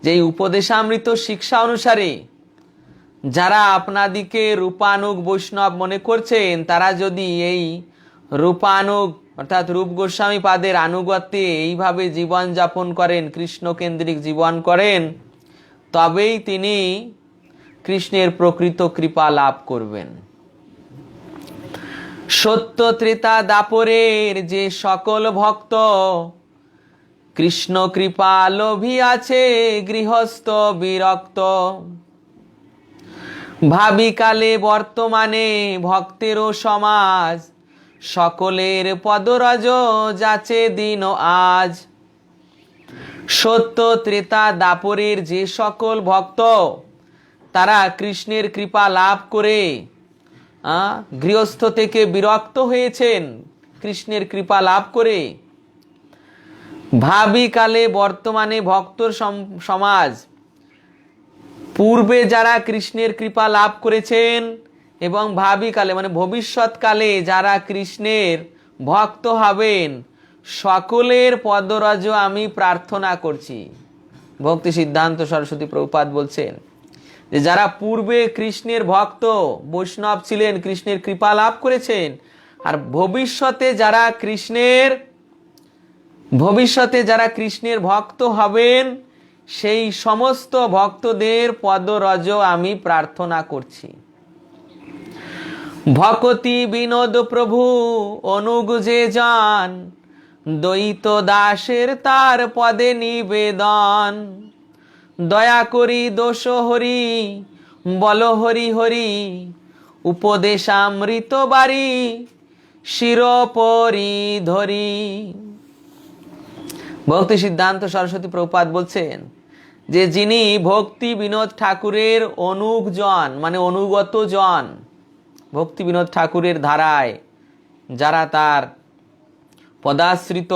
যে এই উপদেশামৃত শিক্ষা অনুসারে যারা আপনাদিকে রূপানুগ বৈষ্ণব মনে করছেন তারা যদি এই রূপানুগ অর্থাৎ রূপ গোস্বামী পাদের আনুগত্যে এইভাবে জীবন যাপন করেন, কৃষ্ণ কেন্দ্রিক জীবন করেন, তবেই তিনি কৃষ্ণের প্রকৃত কৃপা লাভ করবেন। সত্য ত্রেতা দাপরের যে সকল ভক্ত, কৃষ্ণ কৃপা লোভী আছে গৃহস্থ বিরক্ত। ভাবিকালে বর্তমানে ভক্তেরও সমাজ, সকলের পদরজ যাচে দিন আজ। সত্য ত্রেতা দাপরের যে সকল ভক্ত তারা কৃষ্ণের কৃপা লাভ করে গৃহস্থ থেকে বিরক্ত হয়েছেন, কৃষ্ণের কৃপা লাভ করে। ভাবিকালে বর্তমানে ভক্তর সমাজ, পূর্বে যারা কৃষ্ণের কৃপা লাভ করেছেন এবং ভাবিকালে মানে ভবিষ্যৎকালে যারা কৃষ্ণের ভক্ত হবেন সকলের পদরজ আমি প্রার্থনা করছি। ভক্তি সিদ্ধান্ত সরস্বতী প্রভুপাদ বলছেন যে যারা পূর্বে কৃষ্ণের ভক্ত বৈষ্ণব ছিলেন, কৃষ্ণের কৃপা লাভ করেছেন, আর ভবিষ্যতে যারা কৃষ্ণের ভক্ত হবেন সেই সমস্ত ভক্তদের পদরজ আমি প্রার্থনা করছি। ভকতি বিনোদ প্রভু অনুগ যে জন, দ্বৈত দাসের তার পদে নিবেদন। দয়া করি দোষ হরি বল হরি হরি, উপদেশামৃত বারি শিরোপরি ধরি। ভক্তি সিদ্ধান্ত সরস্বতী প্রভুপাদ বলছেন যে যিনি ভক্তি বিনোদ ঠাকুরের অনুগজন মানে অনুগত জন, ভক্তি বিনোদ ঠাকুরের ধারায় যারা তার পদাশ্রিত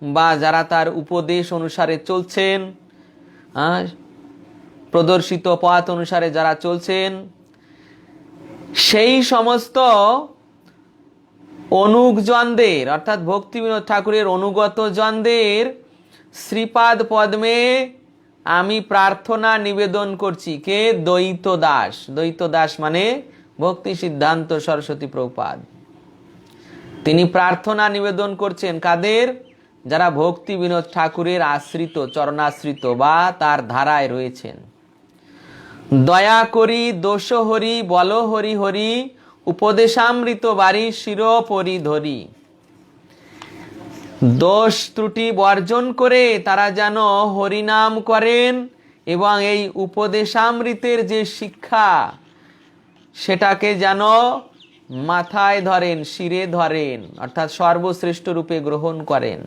বা যারা তার উপদেশ অনুসারে চলছেন, প্রদর্শিত পথ অনুসারে যারা চলছেন, সেই সমস্ত অনুগজনদের অর্থাৎ ভক্তি বিনোদ ঠাকুরের অনুগত জনদের শ্রীপাদ পদ্মে আমি প্রার্থনা নিবেদন করছি। কে? দ্বৈত দাস। দ্বৈত দাস মানে ভক্তি সিদ্ধান্ত সরস্বতী প্রভুপাদ। তিনি প্রার্থনা নিবেদন করছেন কাদের? যারা ভক্তি বিনোদ ঠাকুরের আশ্রিত, চরণাশ্রিত বা তার ধারায় রয়েছেন। দয়া করি দোষ হরি বল হরি হরি, উপদেশামৃত বারি শিরোপরি ধরি। দোষ ত্রুটি বর্জন করে তারা যেন হরিনাম করেন এবং এই উপদেশামৃতের যে শিক্ষা সেটাকে যেন মাথায় ধরেন, শিরে ধরেন, অর্থাৎ সর্বশ্রেষ্ঠ রূপে গ্রহণ করেন।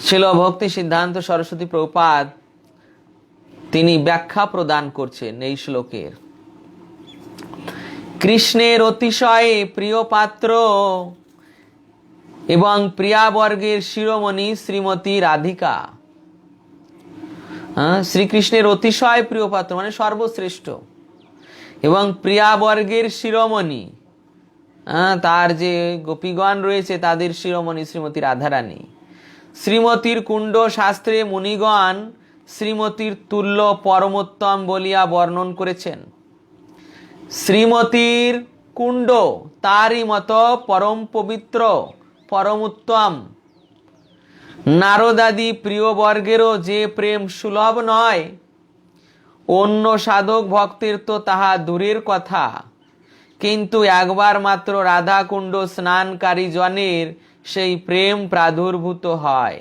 ছিল ভক্তি সিদ্ধান্ত সরস্বতী প্রভুপাদ তিনি ব্যাখ্যা প্রদান করছেন এই শ্লোকের। কৃষ্ণের অতিশয় প্রিয় পাত্র এবং প্রিয়াবর্গের শিরোমণি শ্রীমতী রাধিকা। শ্রীকৃষ্ণের অতিশয় প্রিয় পাত্র মানে সর্বশ্রেষ্ঠ এবং প্রিয়াবর্গের শিরোমণি, তার যে গোপীগণ রয়েছে তাদের শিরোমণি শ্রীমতী রাধারানী। শ্রীমতীর কুণ্ড শাস্ত্রে মুনিগণ শ্রীমতীর তুল্য পরমোত্তম বলিয়া বর্ণন করেছেন। শ্রীমতীর কুণ্ড তারই মতো পরম পবিত্র, পরম উত্তম। নারদাদি প্রিয়বর্গেরও যে প্রেম সুলভ নয়, অন্য সাধক ভক্তের তো তাহা দূরের কথা, কিন্তু একবার মাত্র রাধাকুণ্ড স্নানকারী জনের সেই প্রেম প্রাদুর্ভূত হয়।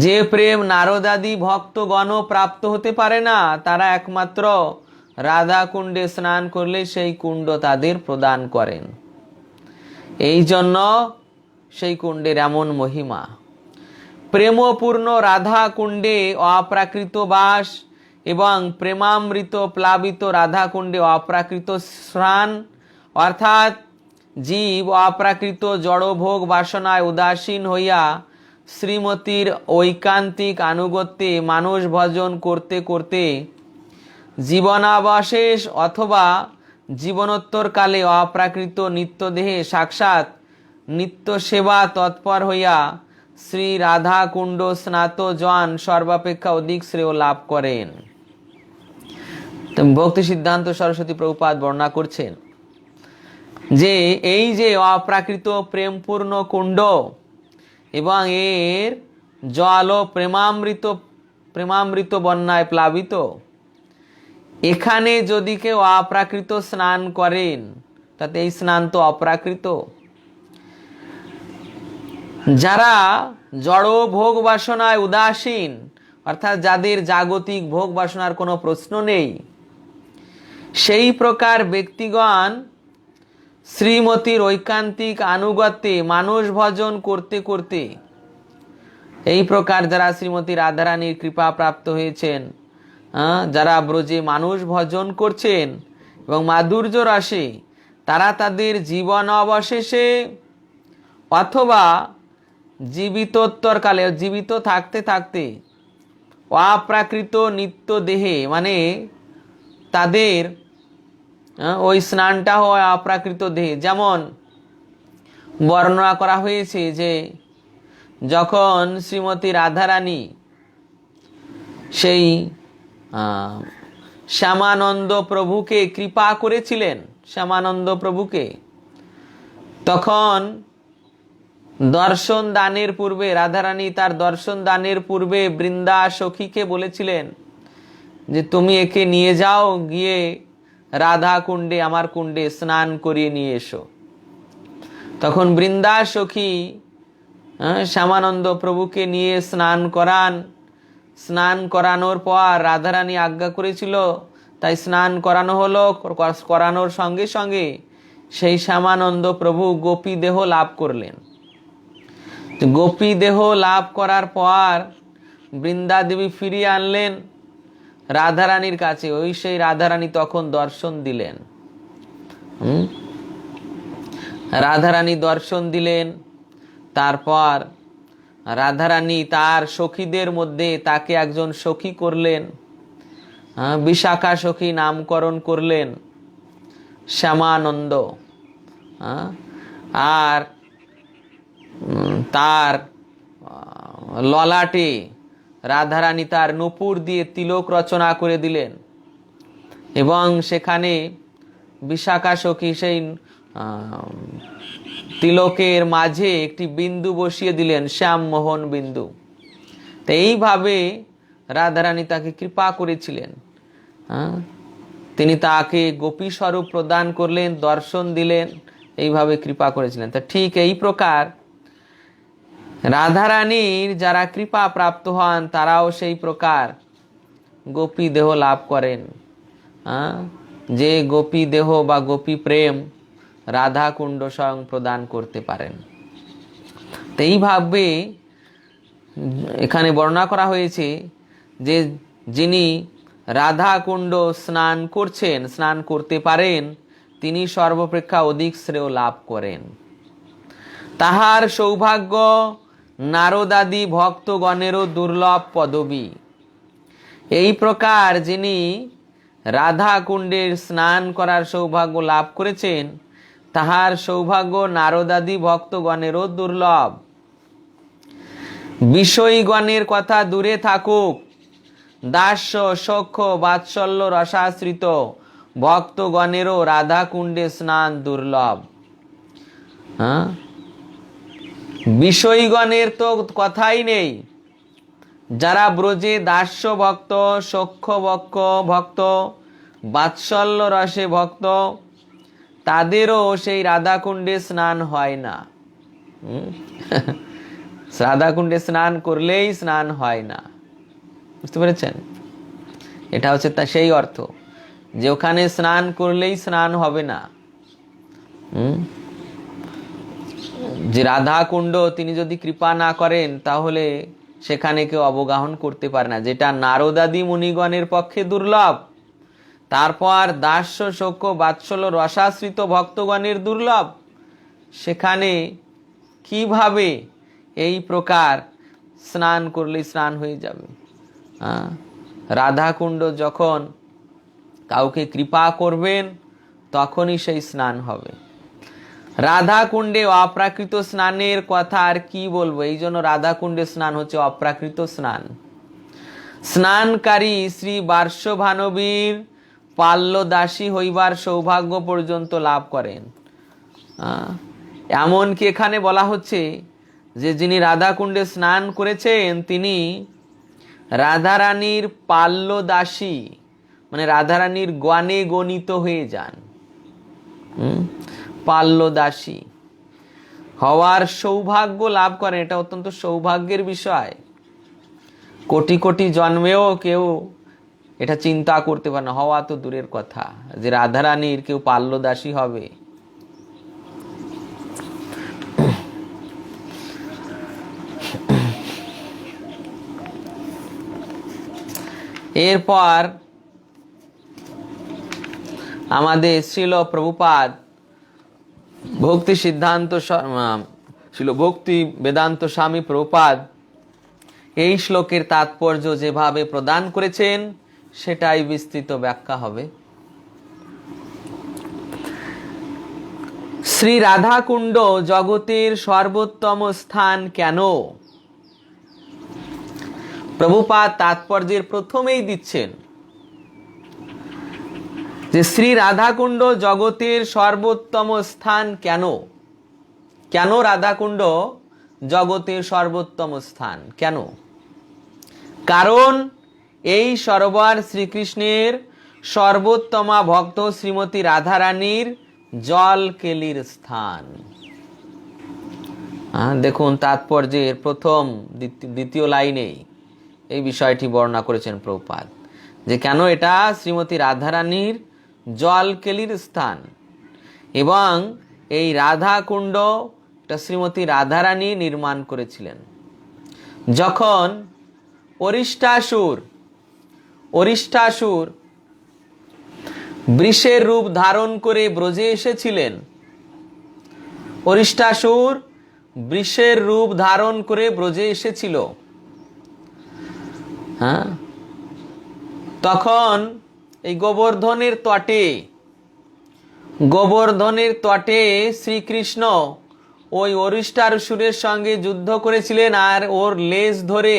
যে প্রেম নারদাদি ভক্তগণ প্রাপ্ত হতে পারে না, তারা একমাত্র রাধাকুণ্ডে স্নান করলে সেই কুণ্ড তাদের প্রদান করেন। এই জন্য সেই কুণ্ডের এমন মহিমা। প্রেমপূর্ণ রাধা কুণ্ডে অপ্রাকৃত বাস এবং প্রেমামৃত প্লাবিত রাধা কুণ্ডে অপ্রাকৃত স্নান, অর্থাৎ জীব অপ্রাকৃত জড়ভোগ বাসনায় উদাসীন হইয়া শ্রীমতীর ঐকান্তিক আনুগত্যে মানুষ ভজন করতে করতে জীবনাবশেষ অথবা জীবনোত্তর কালে অপ্রাকৃত নিত্যদেহে সাক্ষাৎ নিত্য সেবা তৎপর হইয়া শ্রী রাধা কুণ্ড স্নাত জন সর্বাপেক্ষা অধিক শ্রেয় লাভ করেন। ভক্তি সিদ্ধান্ত সরস্বতী প্রভুপাদ বর্ণনা করছেন যে এই যে অপ্রাকৃত প্রেমপূর্ণ কুণ্ড এবং এর জল প্রেমামৃত বন্যায় প্লাবিত, এখানে যদি কেউ অপ্রাকৃত স্নান করেন তাতে এই স্নান তো অপ্রাকৃত। যারা জড় ভোগ বাসনায় উদাসীন, অর্থাৎ যাদের জাগতিক ভোগ বাসনার কোনো প্রশ্ন নেই, সেই প্রকার ব্যক্তিগণ শ্রীমতীর ঐকান্তিক আনুগত্যে মানুষ ভজন করতে করতে, এই প্রকার যারা শ্রীমতী রাধারানীর কৃপা প্রাপ্ত হয়েছেন, যারা ব্রজে মানুষ ভজন করছেন এবং মাধুর্য রসে, তারা তাদের জীবন অবশেষে অথবা জীবিতোত্তরকালে, জীবিত থাকতে থাকতে অপ্রাকৃত নিত্য দেহে, মানে তাদের ওই স্নানটা হয় অপ্রাকৃত দেহে। যেমন বর্ণনা করা হয়েছে যে যখন শ্রীমতী রাধারানী সেই শ্যামানন্দ প্রভুকে কৃপা করেছিলেন, শ্যামানন্দ প্রভুকে, তখন দর্শন দানের পূর্বে রাধারানী তার দর্শন দানের পূর্বে বৃন্দা সখীকে বলেছিলেন যে তুমি একে নিয়ে যাও, গিয়ে রাধা কুণ্ডে, আমার কুণ্ডে স্নান করিয়ে নিয়ে এসো। তখন বৃন্দা সখী শ্যামানন্দ প্রভুকে নিয়ে স্নান করান। স্নান করানোর পর রাধারানী আজ্ঞা করেছিল, তাই স্নান করানো হলো। করানোর সঙ্গে সঙ্গে সেই শ্যামানন্দ প্রভু গোপী দেহ লাভ করলেন। গোপী দেহ লাভ করার পর বৃন্দা দেবী ফিরিয়ে আনলেন রাধারানীর কাছে। ওই সেই রাধারানী তখন দর্শন দিলেন। রাধারানী দর্শন দিলেন। তারপর রাধারানী তার সখীদের মধ্যে তাকে একজন সখী করলেন, বিশাখা সখী নামকরণ করলেন শ্যামানন্দ। আর তার ললাটে রাধারানী তার নূপুর দিয়ে তিলক রচনা করে দিলেন এবং সেখানে বিশাখা সখী সেই তিলকের মাঝে একটি বিন্দু বসিয়ে দিলেন, শ্যামমোহন বিন্দু। তো এইভাবে রাধারানী তাকে কৃপা করেছিলেন। তিনি তাকে গোপী স্বরূপ প্রদান করলেন, দর্শন দিলেন, এইভাবে কৃপা করেছিলেন। তা ঠিক এই প্রকার রাধারানীর যারা কৃপা প্রাপ্ত হন তারাও সেই প্রকার গোপী দেহ লাভ করেন। যে গোপী দেহ বা গোপী প্রেম রাধা কুণ্ড স্বয়ং প্রদান করতে পারেন। তো এইভাবে এখানে বর্ণনা করা হয়েছে যে যিনি রাধা কুণ্ড স্নান করছেন, স্নান করতে পারেন, তিনি সর্বাপেক্ষা অধিক শ্রেয় লাভ করেন। তাহার সৌভাগ্য নারদাদি ভক্তগণেরও দুর্লভ পদবী। এই প্রকার যিনি রাধা কুণ্ডের স্নান করার সৌভাগ্য লাভ করেছেন, তাহার সৌভাগ্য নারদাদি ভক্তগণেরও দুর্লভ। বিষয়গণের কথা দূরে থাকুক, দাস্য সখ্য বাৎসল্য রসাশ্রিত ভক্তগণেরও রাধা কুণ্ডে স্নান দুর্লভ। বিষয়গণের তো কথাই নেই। যারা ব্রজে দাস্য ভক্ত, সখ্য ভক্ত, বাৎসল্য রসে ভক্ত, তাদেরও সেই রাধাকুণ্ডে স্নান হয় না। রাধাকুণ্ডে স্নান করলেই স্নান হয় না। বুঝতে পেরেছেন? এটা হচ্ছে তা সেই অর্থ যে ওখানে স্নান করলেই স্নান হবে না। যে রাধা কুণ্ড তিনি যদি কৃপা না করেন তাহলে সেখানে কেউ অবগাহন করতে পারে না, যেটা নারদাদি মুনিগণের পক্ষে দুর্লভ। তারপর দাস্য সখ্য বাৎসল্য রসাশ্রিত ভক্তগণের দুর্লভ। সেখানে কিভাবে এই প্রকার স্নান করলে স্নান হয়ে যাবে? রাধা কুণ্ড যখন কাউকে কৃপা করবেন তখনই সেই স্নান হবে। রাধা কুণ্ডে অপ্রাকৃত স্নানের কথা আর কি বলবো। এই জন্য রাধা কুণ্ডে স্নান হচ্ছে অপ্রাকৃত স্নান। স্নানকারী শ্রী বার্ষভানবীর পাল্যদাসী হইবার সৌভাগ্য পর্যন্ত লাভ করেন। এমনকি এখানে বলা হচ্ছে যে যিনি রাধা কুণ্ডে স্নান করেছেন তিনি রাধারানীর পাল্যদাসী, মানে রাধারানীর গণে গণিত হয়ে যান। পাল্যদাসী হওয়ার সৌভাগ্য লাভ করেন। এটা অত্যন্ত সৌভাগ্যের বিষয়। কোটি কোটি জন্মেও কেউ এটা চিন্তা করতে পারে না, হওয়া তো দূরের কথা, যে রাধারানীর কেউ পাল্যদাসী হবে। এরপর আমাদের শ্রীল প্রভুপাদ ভক্তি সিদ্ধান্ত ছিল ভক্তি বেদান্ত স্বামী প্রভুপাদ এই শ্লোকের তাৎপর্য যেভাবে প্রদান করেছেন সেটাই বিস্তৃত ব্যাখ্যা হবে। শ্রী রাধাকুণ্ড জগতের সর্বোত্তম স্থান কেন? প্রভুপাদ তাৎপর্যের প্রথমেই দিচ্ছেন যে শ্রী রাধাকুণ্ড জগতের সর্বোত্তম স্থান কেন। কেন রাধাকুণ্ড জগতের সর্বোত্তম স্থান কেন? কারণ এই সরোবর শ্রীকৃষ্ণের সর্বোত্তমা ভক্ত শ্রীমতী রাধারানীর জল কেলির স্থান। দেখুন তাৎপর্যের প্রথম দ্বিতীয় লাইনেই এই বিষয়টি বর্ণনা করেছেন প্রভুপাদ, যে কেন এটা শ্রীমতী রাধারানীর জলকেলির স্থান, এবং এই রাধা কুণ্ড এটা শ্রীমতী রাধারানী নির্মাণ করেছিলেন। যখন অরিষ্টাসুর বৃষের রূপ ধারণ করে ব্রজে এসেছিলেন, অরিষ্টাসুর বৃষের রূপ ধারণ করে ব্রজে এসেছিল, তখন এই গোবর্ধনের তটে শ্রীকৃষ্ণ ওই অরিষ্টাসুরের সঙ্গে যুদ্ধ করেছিলেন, আর ওর লেজ ধরে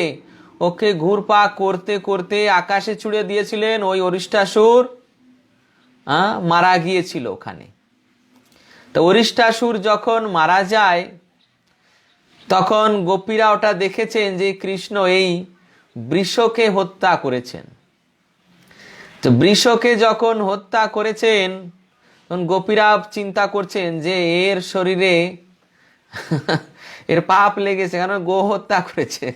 ওকে ঘুরপাক করতে করতে আকাশে ছুড়ে দিয়েছিলেন। ওই অরিষ্টাসুর মারা গিয়েছিল ওখানে। তো অরিষ্টাসুর যখন মারা যায়, তখন গোপীরা ওটা দেখেছেন যে কৃষ্ণ এই বৃষকে হত্যা করেছেন। তো বৃষকে যখন হত্যা করেছেন, তখন গোপীরা চিন্তা করছেন যে এর শরীরে এর পাপ লেগেছে, কারণ গো হত্যা করেছে,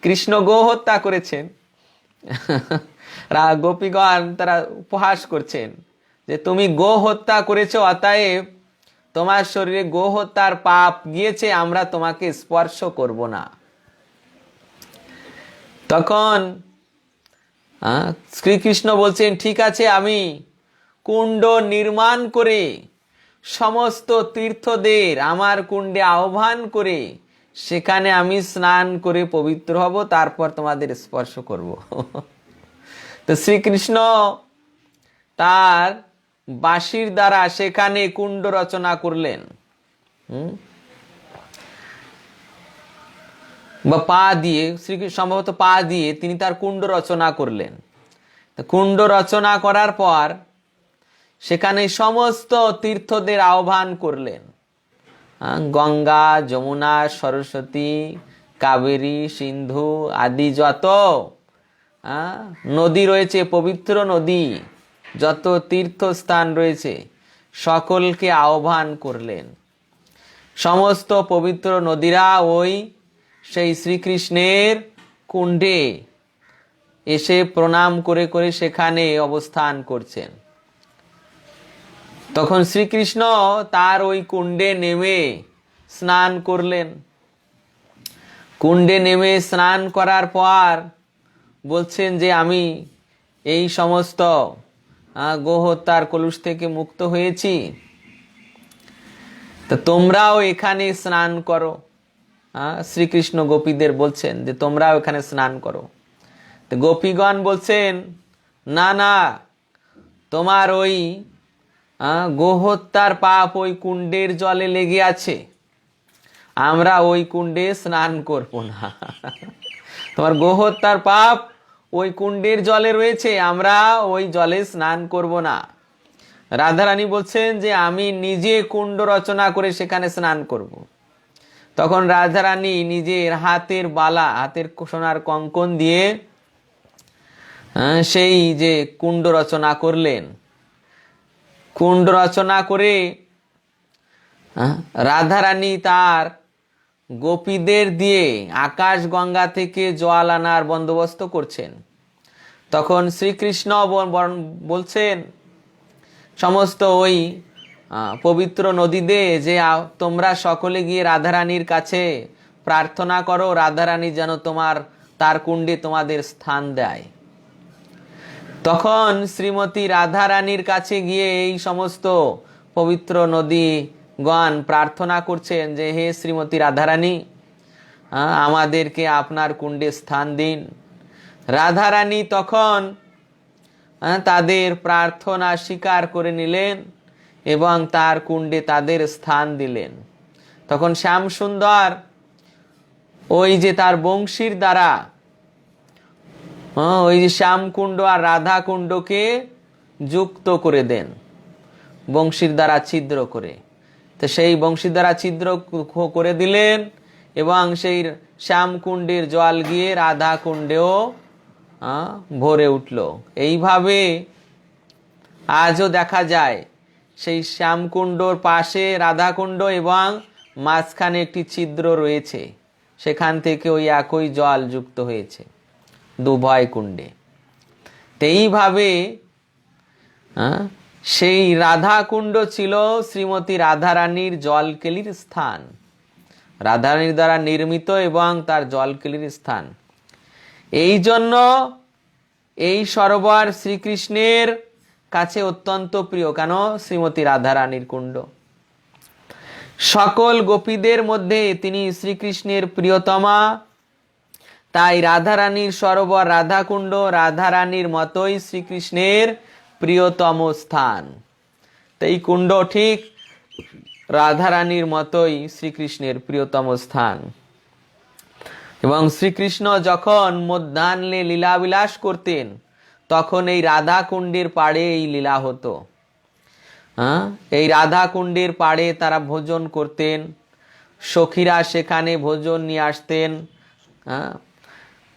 কৃষ্ণ গো হত্যা করেছেন। গোপীগণ তারা উপহাস করছেন যে তুমি গো হত্যা করেছো, অতএব তোমার শরীরে গো হত্যার পাপ গিয়েছে, আমরা তোমাকে স্পর্শ করব না। তখন শ্রীকৃষ্ণ বলছেন, ঠিক আছে, আমি কুণ্ড নির্মাণ করে সমস্ত তীর্থদের আমার কুণ্ডে আহ্বান করে সেখানে আমি স্নান করে পবিত্র হব, তারপর তোমাদের স্পর্শ করব। তো শ্রীকৃষ্ণ তার বাঁশির দ্বারা সেখানে কুণ্ড রচনা করলেন, বা পা দিয়ে, শ্রীকৃষ্ণ সম্ভবত পা দিয়ে তিনি তার কুণ্ড রচনা করলেন। কুণ্ড রচনা করার পর সেখানে সমস্ত তীর্থদের আহ্বান করলেন, গঙ্গা, যমুনা, সরস্বতী, কাবেরী, সিন্ধু আদি যত নদী রয়েছে, পবিত্র নদী, যত তীর্থস্থান রয়েছে, সকলকে আহ্বান করলেন। সমস্ত পবিত্র নদীরা ওই সেই শ্রীকৃষ্ণের কুণ্ডে এসে প্রণাম করে করে সেখানে অবস্থান করছেন। তখন শ্রীকৃষ্ণ তার ওই কুণ্ডে নেমে স্নান করলেন। কুণ্ডে নেমে স্নান করার পর বলছেন যে আমি এই সমস্ত গোহত্যার কলুষ থেকে মুক্ত হয়েছি, তো তোমরাও এখানে স্নান করো। শ্রীকৃষ্ণ গোপীদের বলছেন যে তোমরাও এখানে স্নান করো। তো গোপীগণ বলছেন, না না, তোমার ওই গোহত্যার পাপ ওই কুণ্ডের জলে লেগে আছে, আমরা ওই কুণ্ডে স্নান করব না। তোমার গোহত্যার পাপ ওই কুণ্ডের জলে রয়েছে, আমরা ওই জলে স্নান করব না। রাধারানী বলছেন যে আমি নিজে কুণ্ড রচনা করে সেখানে স্নান করব। তখন রাধারানী নিজের হাতের বালা, হাতের সোনার কঙ্কন দিয়ে সেই যে কুণ্ড রচনা করলেন, কুণ্ড রচনা করে রাধারানী তার গোপীদের দিয়ে আকাশ গঙ্গা থেকে জল আনার বন্দোবস্ত করছেন। তখন শ্রীকৃষ্ণ বলছেন সমস্ত ওই পবিত্র নদীতে যে তোমরা সকলে গিয়ে রাধারানীর কাছে প্রার্থনা করো, রাধারানী যেন তার কুণ্ডে তোমাদের স্থান দেয়। তখন শ্রীমতী রাধারানীর কাছে গিয়ে এই সমস্ত পবিত্র নদীগণ প্রার্থনা করছেন যে হে শ্রীমতী রাধারানী, আমাদেরকে আপনার কুণ্ডে স্থান দিন। রাধারানী তখন তাদের প্রার্থনা স্বীকার করে নিলেন এবং তার কুণ্ডে তাদের স্থান দিলেন। তখন শ্যামসুন্দর ওই যে তার বংশীর দ্বারা ওই যে শ্যামকুণ্ড আর রাধা কুণ্ডকে যুক্ত করে দেন বংশীর দ্বারা ছিদ্র করে। তো সেই বংশীর দ্বারা ছিদ্র করে দিলেন এবং সেই শ্যামকুণ্ডের জল গিয়ে রাধা কুণ্ডেও ভরে উঠল। এইভাবে আজও দেখা যায় সেই শ্যামকুণ্ডর পাশে রাধাকুণ্ড এবং মাঝখানে একটি ছিদ্র রয়েছে, সেখান থেকে ওই একই জল যুক্ত হয়েছে দুভয় কুণ্ডে। তো এইভাবে সেই রাধা কুণ্ড ছিল শ্রীমতী রাধারানীর জলকেলির স্থান, রাধারানীর দ্বারা নির্মিত এবং তার জলকেলির স্থান। এই জন্য এই সরোবর শ্রীকৃষ্ণের কাছে অত্যন্ত প্রিয়। কেন? শ্রীমতী রাধারানীর কুণ্ড। সকল গোপীদের মধ্যে তিনি শ্রীকৃষ্ণের প্রিয়তমা, তাই রাধারানীর সরোবর রাধাকুণ্ড রাধারানীর মতোই শ্রীকৃষ্ণের প্রিয়তম স্থান। তো এই কুণ্ড ঠিক রাধারানীর মতোই শ্রীকৃষ্ণের প্রিয়তম স্থান। এবং শ্রীকৃষ্ণ যখন মধ্যাহ্নে লীলাবিলাস করতেন তখন এই রাধা কুণ্ডের পাড়ে এই লীলা হতো। এই রাধা কুণ্ডের পাড়ে তারা ভোজন করতেন, সখীরা সেখানে ভোজন নিয়ে আসতেন,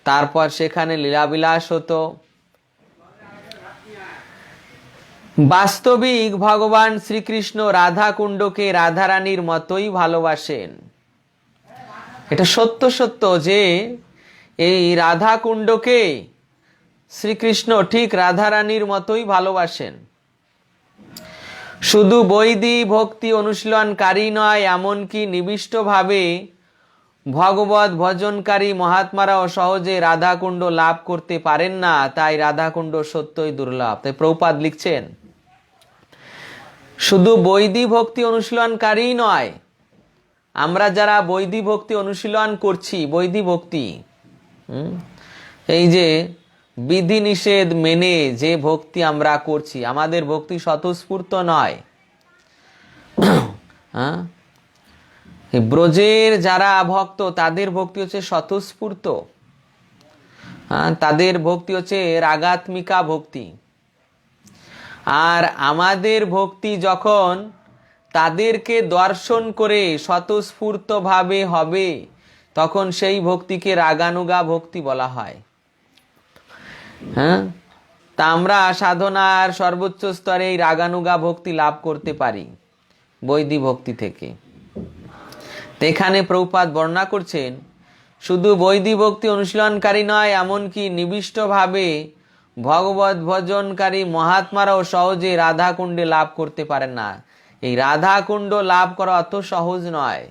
তারপর সেখানে লীলাবিলাস হতো। বাস্তবিক ভগবান শ্রীকৃষ্ণ রাধা কুণ্ডকে রাধারানীর মতোই ভালোবাসেন। এটা সত্য সত্য যে এই রাধা কুণ্ডকে শ্রীকৃষ্ণ ঠিক রাধারানীর মতোই ভালোবাসেন। শুধু বৈদি ভক্তি অনুশীলনকারী নয়, এমনকি নিবিষ্টভাবে ভগবত ভজনকারী মহাত্মারাও সহজে রাধাকুণ্ড লাভ করতে পারেন না, তাই রাধাকুণ্ড সত্যই দুর্লভ। তাই প্রভুপাদ লিখছেন শুধু বৈদি ভক্তি অনুশীলনকারী নয়, আমরা যারা বৈদি ভক্তি অনুশীলন করছি, বৈদি ভক্তি এই যে বিধি নিষেধ মেনে যে ভক্তি আমরা করছি, আমাদের ভক্তি স্বতঃস্ফূর্ত নয়। ব্রজের যারা ভক্ত তাদের ভক্তি হচ্ছে স্বতঃস্ফূর্ত, তাদের ভক্তি হচ্ছে রাগাত্মিকা ভক্তি। আর আমাদের ভক্তি যখন তাদেরকে দর্শন করে স্বতঃস্ফূর্তভাবে হবে তখন সেই ভক্তিকে রাগানুগা ভক্তি বলা হয়। তা আমরা সাধনার সর্বোচ্চ স্তরে এই রাগানুগা ভক্তি লাভ করতে পারি বৈদি ভক্তি থেকে। এখানে প্রভুপাদ বর্ণনা করছেন শুধু বৈদি ভক্তি অনুশীলনকারী নয়, এমনকি নিবিষ্টভাবে ভগবত ভজনকারী মহাত্মারাও সহজে রাধাকুণ্ডে লাভ করতে পারেন না। এই রাধাকুণ্ড লাভ করা অত সহজ নয়,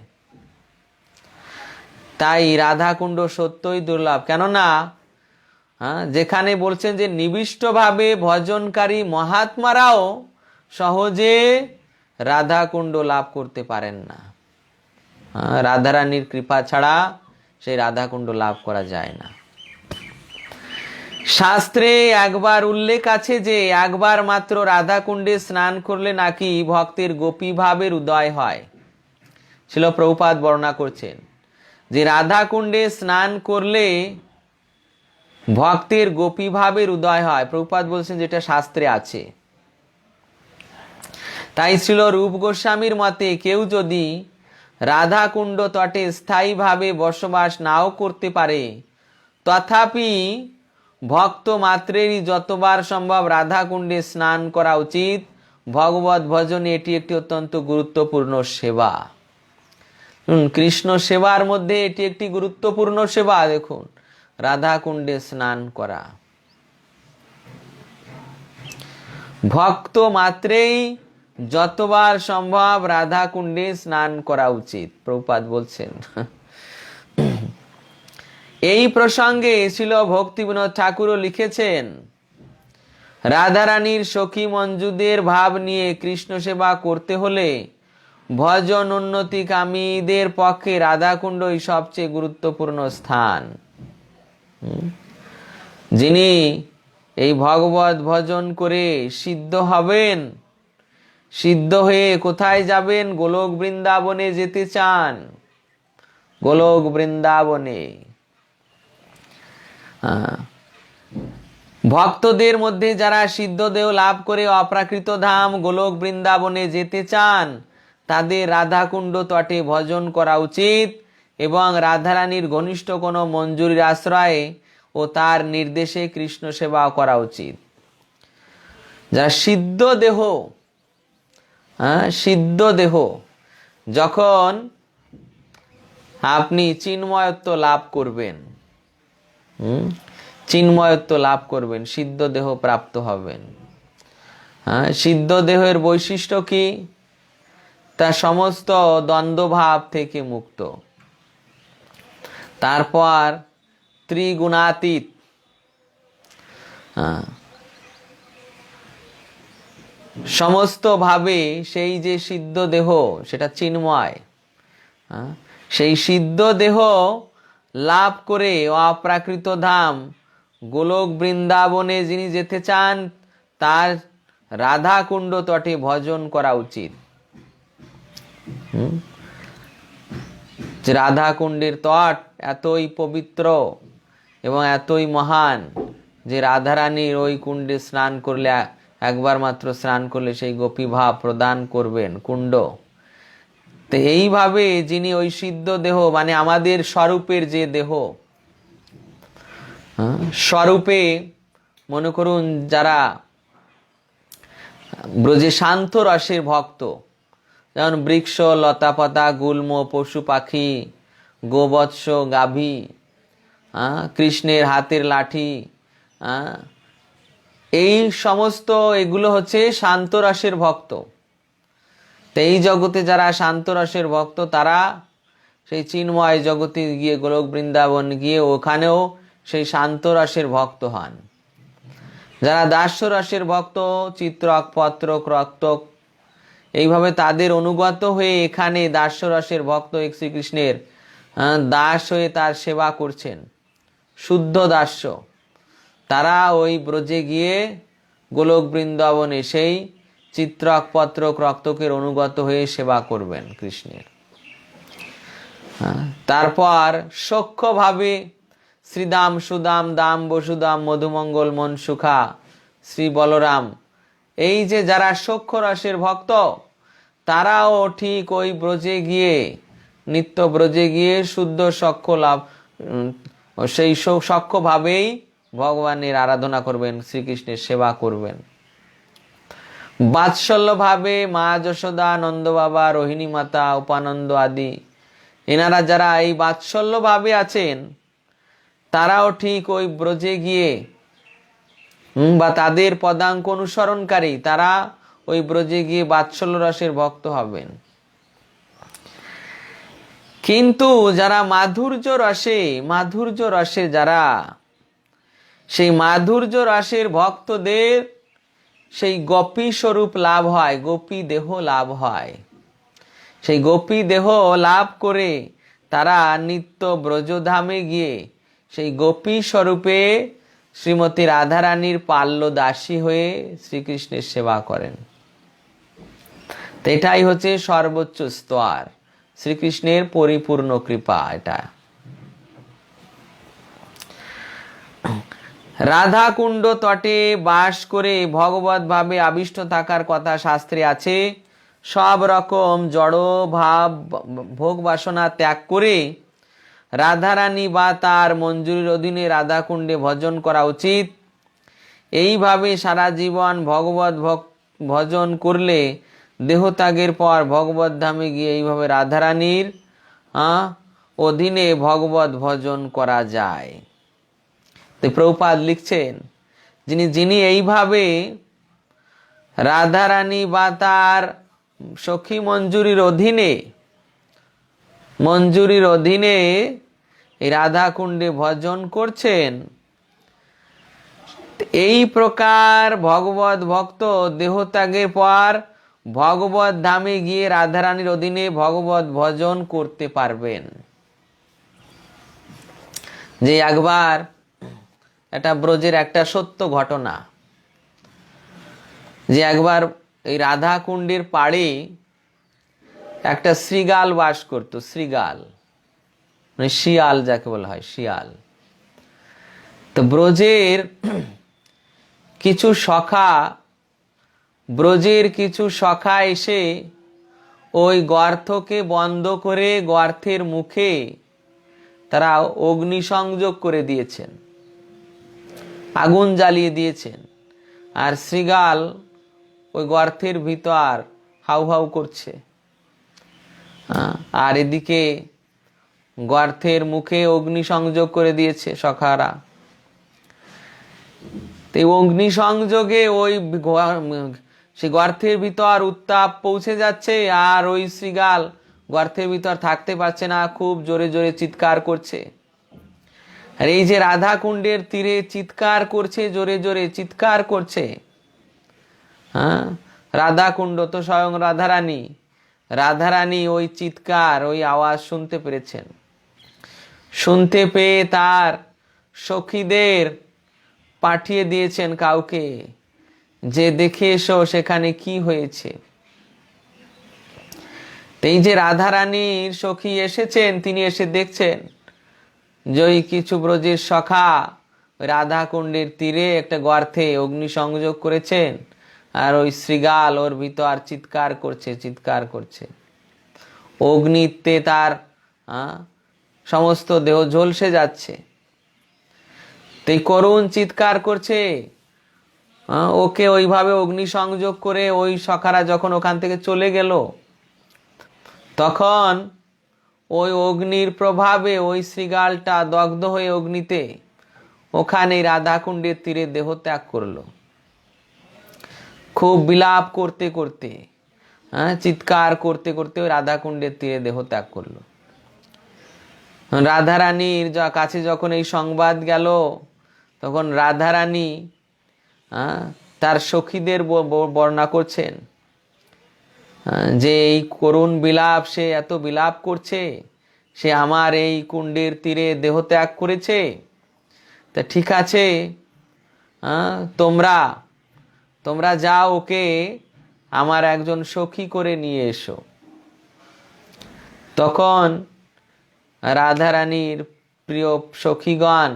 তাই রাধাকুণ্ড সত্যই দুর্লভ। কেননা যেখানে বলছেন যে নিবিষ্টভাবে ভজনকারী মহাত্মারাও সহজে রাধাকুণ্ড লাভ করতে পারেন না। রাধারানীর কৃপা ছাড়া সেই রাধাকুণ্ড লাভ করা যায় না। শাস্ত্রে একবার উল্লেখ আছে যে একবার মাত্র রাধাকুণ্ডে স্নান করলে নাকি ভক্তের গোপী ভাবের উদয় হয়। ছিল প্রভুপাদ বর্ণনা করছেন যে রাধাকুণ্ডে স্নান করলে ভক্তের গোপী ভাবের উদয় হয়। প্রভুপাদ বলছেন যেটা শাস্ত্রে আছে। তাই ছিল রূপ গোস্বামীর মতে কেউ যদি রাধাকুণ্ড তটে স্থায়ীভাবে বসবাস নাও করতে পারে, তথাপি ভক্ত মাত্রেরই যতবার সম্ভব রাধাকুণ্ডে স্নান করা উচিত। ভগবত ভজনে এটি একটি অত্যন্ত গুরুত্বপূর্ণ সেবা। কৃষ্ণ সেবার মধ্যে এটি একটি গুরুত্বপূর্ণ সেবা। দেখুন, রাধাকুণ্ডে স্নান করা ভক্ত মাত্রেই যতবার সম্ভব রাধাকুণ্ডে স্নান করা উচিত, প্রভুপাদ বলছেন। এই প্রসঙ্গে ছিল ভক্তিবিনোদ ঠাকুরও লিখেছেন, রাধারানীর সখী মঞ্জুদের ভাব নিয়ে কৃষ্ণ সেবা করতে হলে ভজন উন্নতিকামীদের পক্ষে রাধাকুণ্ডই সবচেয়ে গুরুত্বপূর্ণ স্থান। যিনি এই ভগবত ভজন করে সিদ্ধ হবেন, সিদ্ধ হয়ে কোথায় যাবেন? গোলক বৃন্দাবনে যেতে চান, গোলক বৃন্দাবনে। ভক্তদের মধ্যে যারা সিদ্ধ দেহ লাভ করে অপ্রাকৃত ধাম গোলক বৃন্দাবনে যেতে চান তাদের রাধাকুণ্ড তটে ভজন করা উচিত এবং রাধারানীর ঘনিষ্ঠ কোনো মঞ্জুরির আশ্রয়ে ও তার নির্দেশে কৃষ্ণ সেবা করা উচিত। যারা সিদ্ধ দেহ, সিদ্ধ দেহ যখন আপনি চিন্ময়ত্ব লাভ করবেন। চিন্ময়ত্ব লাভ করবেন, সিদ্ধ দেহ প্রাপ্ত হবেন। হ্যাঁ, সিদ্ধ দেহের বৈশিষ্ট্য কি? তা সমস্ত দ্বন্দ্বভাব থেকে মুক্ত, তারপর ত্রিগুণাতীত, সমস্ত ভাবে সেই যে সিদ্ধ দেহ সেটা চিন্ময়, সেই সিদ্ধ দেহ লাভ করে অপ্রাকৃত ধাম গোলক বৃন্দাবনে যিনি যেতে চান তার রাধা কুণ্ড তটে ভজন করা উচিত। রাধা কুণ্ডের তট এতই পবিত্র এবং এতই মহান যে রাধারানীর ওই কুণ্ডে স্নান করলে, একবার মাত্র স্নান করলে সেই গোপী ভাব প্রদান করবেন কুণ্ড। তো এইভাবে যিনি ওই সিদ্ধ দেহ মানে আমাদের স্বরূপের যে দেহ, স্বরূপে মনে করুন যারা ব্রজে শান্ত রসের ভক্ত, যেমন বৃক্ষ লতাপাতা গুল্ম পশু পাখি গোবৎস গাভী, কৃষ্ণের হাতের লাঠি, এই সমস্ত এগুলো হচ্ছে শান্ত রসের ভক্ত। তো এই জগতে যারা শান্ত রসের ভক্ত তারা সেই চিন্ময় জগতে গিয়ে গোলক বৃন্দাবন গিয়ে ওখানেও সেই শান্ত রসের ভক্ত হন। যারা দাস্য রসের ভক্ত, চিত্রক পত্রক রক্তক, এইভাবে তাদের অনুগত হয়ে এখানে দাস্য রসের ভক্ত শ্রীকৃষ্ণের দাস হয়ে তার সেবা করছেন, শুদ্ধ দাস্য, তারা ওই ব্রজে গিয়ে গোলক বৃন্দাবনে সেই চিত্রক পত্রক রক্তকের অনুগত হয়ে সেবা করবেন কৃষ্ণের। তারপর সখ্যভাবে শ্রীদাম সুদাম দাম বসুদাম মধুমঙ্গল মনসুখা শ্রী বলরাম, এই যে যারা সখ্য রসের ভক্ত তারাও ঠিক ওই ব্রজে গিয়ে, নিত্য ব্রজে গিয়ে শুদ্ধ সখ্য লাভ, সেই সখ্যভাবেই ভগবানের আরাধনা করবেন, শ্রীকৃষ্ণের সেবা করবেন। বাৎসল্য ভাবে মা যশোদা, নন্দ বাবা, রোহিণী মাতা, উপানন্দ আদি, এনারা যারা এই বাৎসল্য ভাবে আছেন তারাও ঠিক ওই ব্রজে গিয়ে বা তাদের পদাঙ্ক অনুসরণকারী তারা ওই ব্রজে গিয়ে বাৎসল্য রসের ভক্ত হবেন। কিন্তু যারা মাধুর্য রসে যারা সেই মাধুর্য রসের ভক্তদের সেই গোপী স্বরূপ লাভ হয়, গোপী দেহ লাভ হয়। সেই গোপী দেহ লাভ করে তারা নিত্য ব্রজধামে গিয়ে সেই গোপী স্বরূপে শ্রীমতী রাধারানীর পাল্য দাসী হয়ে শ্রীকৃষ্ণের সেবা করেন। এটাই হচ্ছে সর্বোচ্চ স্তর, শ্রীকৃষ্ণের পরিপূর্ণ কৃপা। এটা রাধা কুণ্ড তটে বাস করে ভগবত ভাবে আবিষ্ট থাকার কথা শাস্ত্রে আছে। সব রকম জড় ভাব ভোগ বাসনা ত্যাগ করে রাধারানী বা তার মঞ্জুরির অধীনে রাধা কুণ্ডে ভজন করা উচিত। এইভাবে সারা জীবন ভগবত ভজন করলে দেহত্যাগের পর ভগবত ধামে গিয়ে এইভাবে রাধারানীর অধীনে ভগবত ভজন করা যায়। তো প্রভুপাদ লিখছেন যিনি এইভাবে রাধারানী বা তার সখী মঞ্জুরির অধীনে এই রাধা কুণ্ডে ভজন করছেন, এই প্রকার ভগবত ভক্ত দেহত্যাগের পর ভগবত ধামে গিয়ে রাধারানীর অধীনে ভগবত ভজন করতে পারবেন। যে একবার এটা ব্রজের একটা সত্য ঘটনা, যে একবার এই রাধা কুণ্ডের পাড়ে একটা শ্রীগাল বাস করত। শ্রীগাল মানে শিয়াল যাকে বলা হয়, শিয়াল। তো ব্রজের কিছু সখা এসে ওই গর্তকে বন্ধ করে গর্তের মুখে তারা অগ্নিসংযোগ করে দিয়েছেন, আগুন জ্বালিয়ে দিয়েছেন। আর শ্রীগাল ওই গর্তের ভিতর হাউ হাউ করছে। আর এদিকে গর্তের মুখে অগ্নি সংযোগ করে দিয়েছে সখারা। তো অগ্নি সংযোগে ওই সে গর্তের ভিতর উত্তাপ পৌঁছে যাচ্ছে, আর ওই শৃগাল গর্তের ভিতর থাকতে পারছে না, খুব জোরে জোরে চিৎকার করছে। আর এই যে রাধা কুণ্ডের তীরে চিৎকার করছে, জোরে জোরে চিৎকার করছে, হ্যাঁ, রাধা কুণ্ড তো স্বয়ং রাধারানী, রাধারানী ওই চিৎকার, ওই আওয়াজ শুনতে পেরেছেন। শুনতে পেয়ে তার সখীদের পাঠিয়ে দিয়েছেন কাউকে, যে দেখে এসো সেখানে কি হয়েছে। এই যে রাধারানীর সখী এসেছেন, তিনি এসে দেখছেন যে ওই কিছু ব্রজের সখা রাধা কুণ্ডের তীরে একটা গর্তে অগ্নি সংযোগ করেছেন, আর ওই শৃগাল ওর ভিতর চিৎকার করছে, চিৎকার করছে। অগ্নিতে তার সমস্ত দেহ ঝলসে যাচ্ছে, এই করুণ চিৎকার করছে। ওকে ওইভাবে অগ্নি সংযোগ করে ওই সখারা যখন ওখান থেকে চলে গেল, তখন ওই অগ্নির প্রভাবে ওই শৃগালটা দগ্ধ হয়ে অগ্নিতে ওখানে রাধাকুণ্ডের তীরে দেহ ত্যাগ করলো। খুব বিলাপ করতে করতে, চিৎকার করতে করতে ওই রাধাকুণ্ডের তীরে দেহ ত্যাগ করলো। রাধারানীর কাছে যখন এই সংবাদ গেল, তখন রাধারানী তার সখীদের বর্ণনা করছেন যে এই করুণ বিলাপ, সে এত বিলাপ করছে, সে আমার এই কুণ্ডের তীরে দেহ ত্যাগ করেছে। তা ঠিক আছে, তোমরা যাও, ওকে আমার একজন সখী করে নিয়ে এসো। তখন রাধারানীর প্রিয় সখীগণ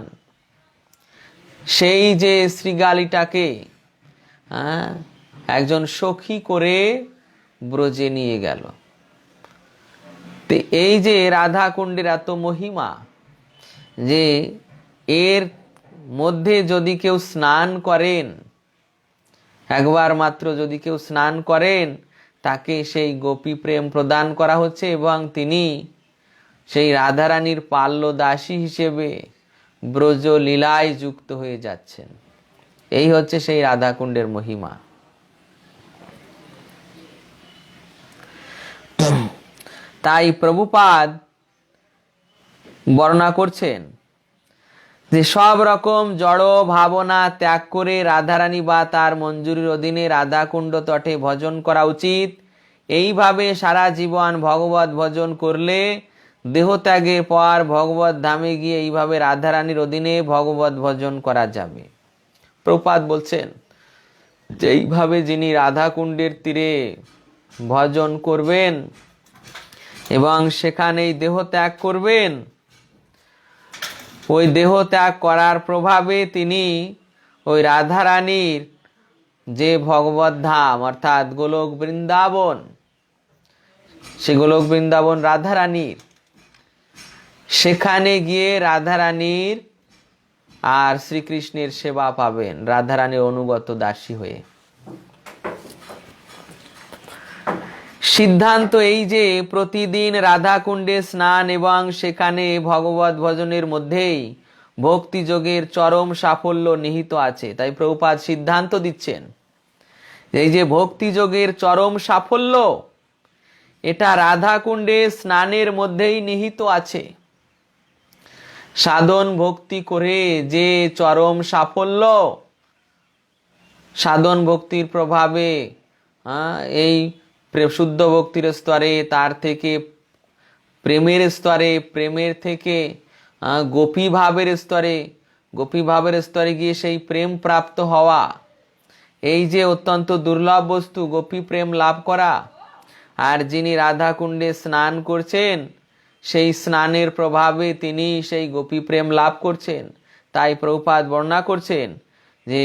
সেই যে শৃগালিটাকে একজন সখী করে ব্রজে নিয়ে গেল। তো এই যে রাধা কুণ্ডের এত মহিমা, যে এর মধ্যে যদি কেউ স্নান করেন, একবার মাত্র যদি কেউ স্নান করেন, তাকে সেই গোপী প্রেম প্রদান করা হচ্ছে, এবং তিনি সেই রাধারানীর পাল্য দাসী হিসেবে ব্রজ লীলায় যুক্ত হয়ে যাচ্ছেন। এই হচ্ছে সেই রাধাকুণ্ডের মহিমা। তাই প্রভুপাদ বর্ণনা করছেন যে সব রকম জড় ভাবনা ত্যাগ করে রাধারানী বা তার মঞ্জুরির অধীনে রাধাকুণ্ড তটে ভজন করা উচিত। এইভাবে সারা জীবন ভগবত ভজন করলে দেহত্যাগের পর ভগবত ধামে গিয়ে এইভাবে রাধারানীর অধীনে ভগবত ভজন করা যাবে। প্রভুপাদ বলছেন যে এইভাবে যিনি রাধাকুণ্ডের তীরে ভজন করবেন এবং সেখানেই দেহ ত্যাগ করবেন, ওই দেহ ত্যাগ করার প্রভাবে তিনি ওই রাধারানীর যে ভগবত ধাম অর্থাৎ গোলক বৃন্দাবন, সে গোলক বৃন্দাবন রাধারানীর, সেখানে গিয়ে রাধারানীর আর শ্রীকৃষ্ণের সেবা পাবেন, রাধারানীর অনুগত দাসী হয়ে। সিদ্ধান্ত এই যে প্রতিদিন রাধাকুণ্ডে স্নান এবং সেখানে ভগবত ভজনের মধ্যেই ভক্তি যোগের চরম সাফল্য নিহিত আছে। তাই প্রভুপাদ সিদ্ধান্ত দিচ্ছেন এই যে ভক্তি যোগের চরম সাফল্য, এটা রাধাকুণ্ডে স্নানের মধ্যেই নিহিত আছে। সাধন ভক্তি করে যে চরম সাফল্য, সাধন ভক্তির প্রভাবে এই শুদ্ধ ভক্তির স্তরে, তার থেকে প্রেমের স্তরে, প্রেমের থেকে গোপী ভাবের স্তরে, গোপী ভাবের স্তরে গিয়ে সেই প্রেম প্রাপ্ত হওয়া, এই যে অত্যন্ত দুর্লভ বস্তু গোপী প্রেম লাভ করা। আর যিনি রাধাকুণ্ডে স্নান করছেন, সেই স্নানের প্রভাবে তিনি সেই গোপী প্রেম লাভ করছেন। তাই প্রভুপাদ বর্ণনা করছেন যে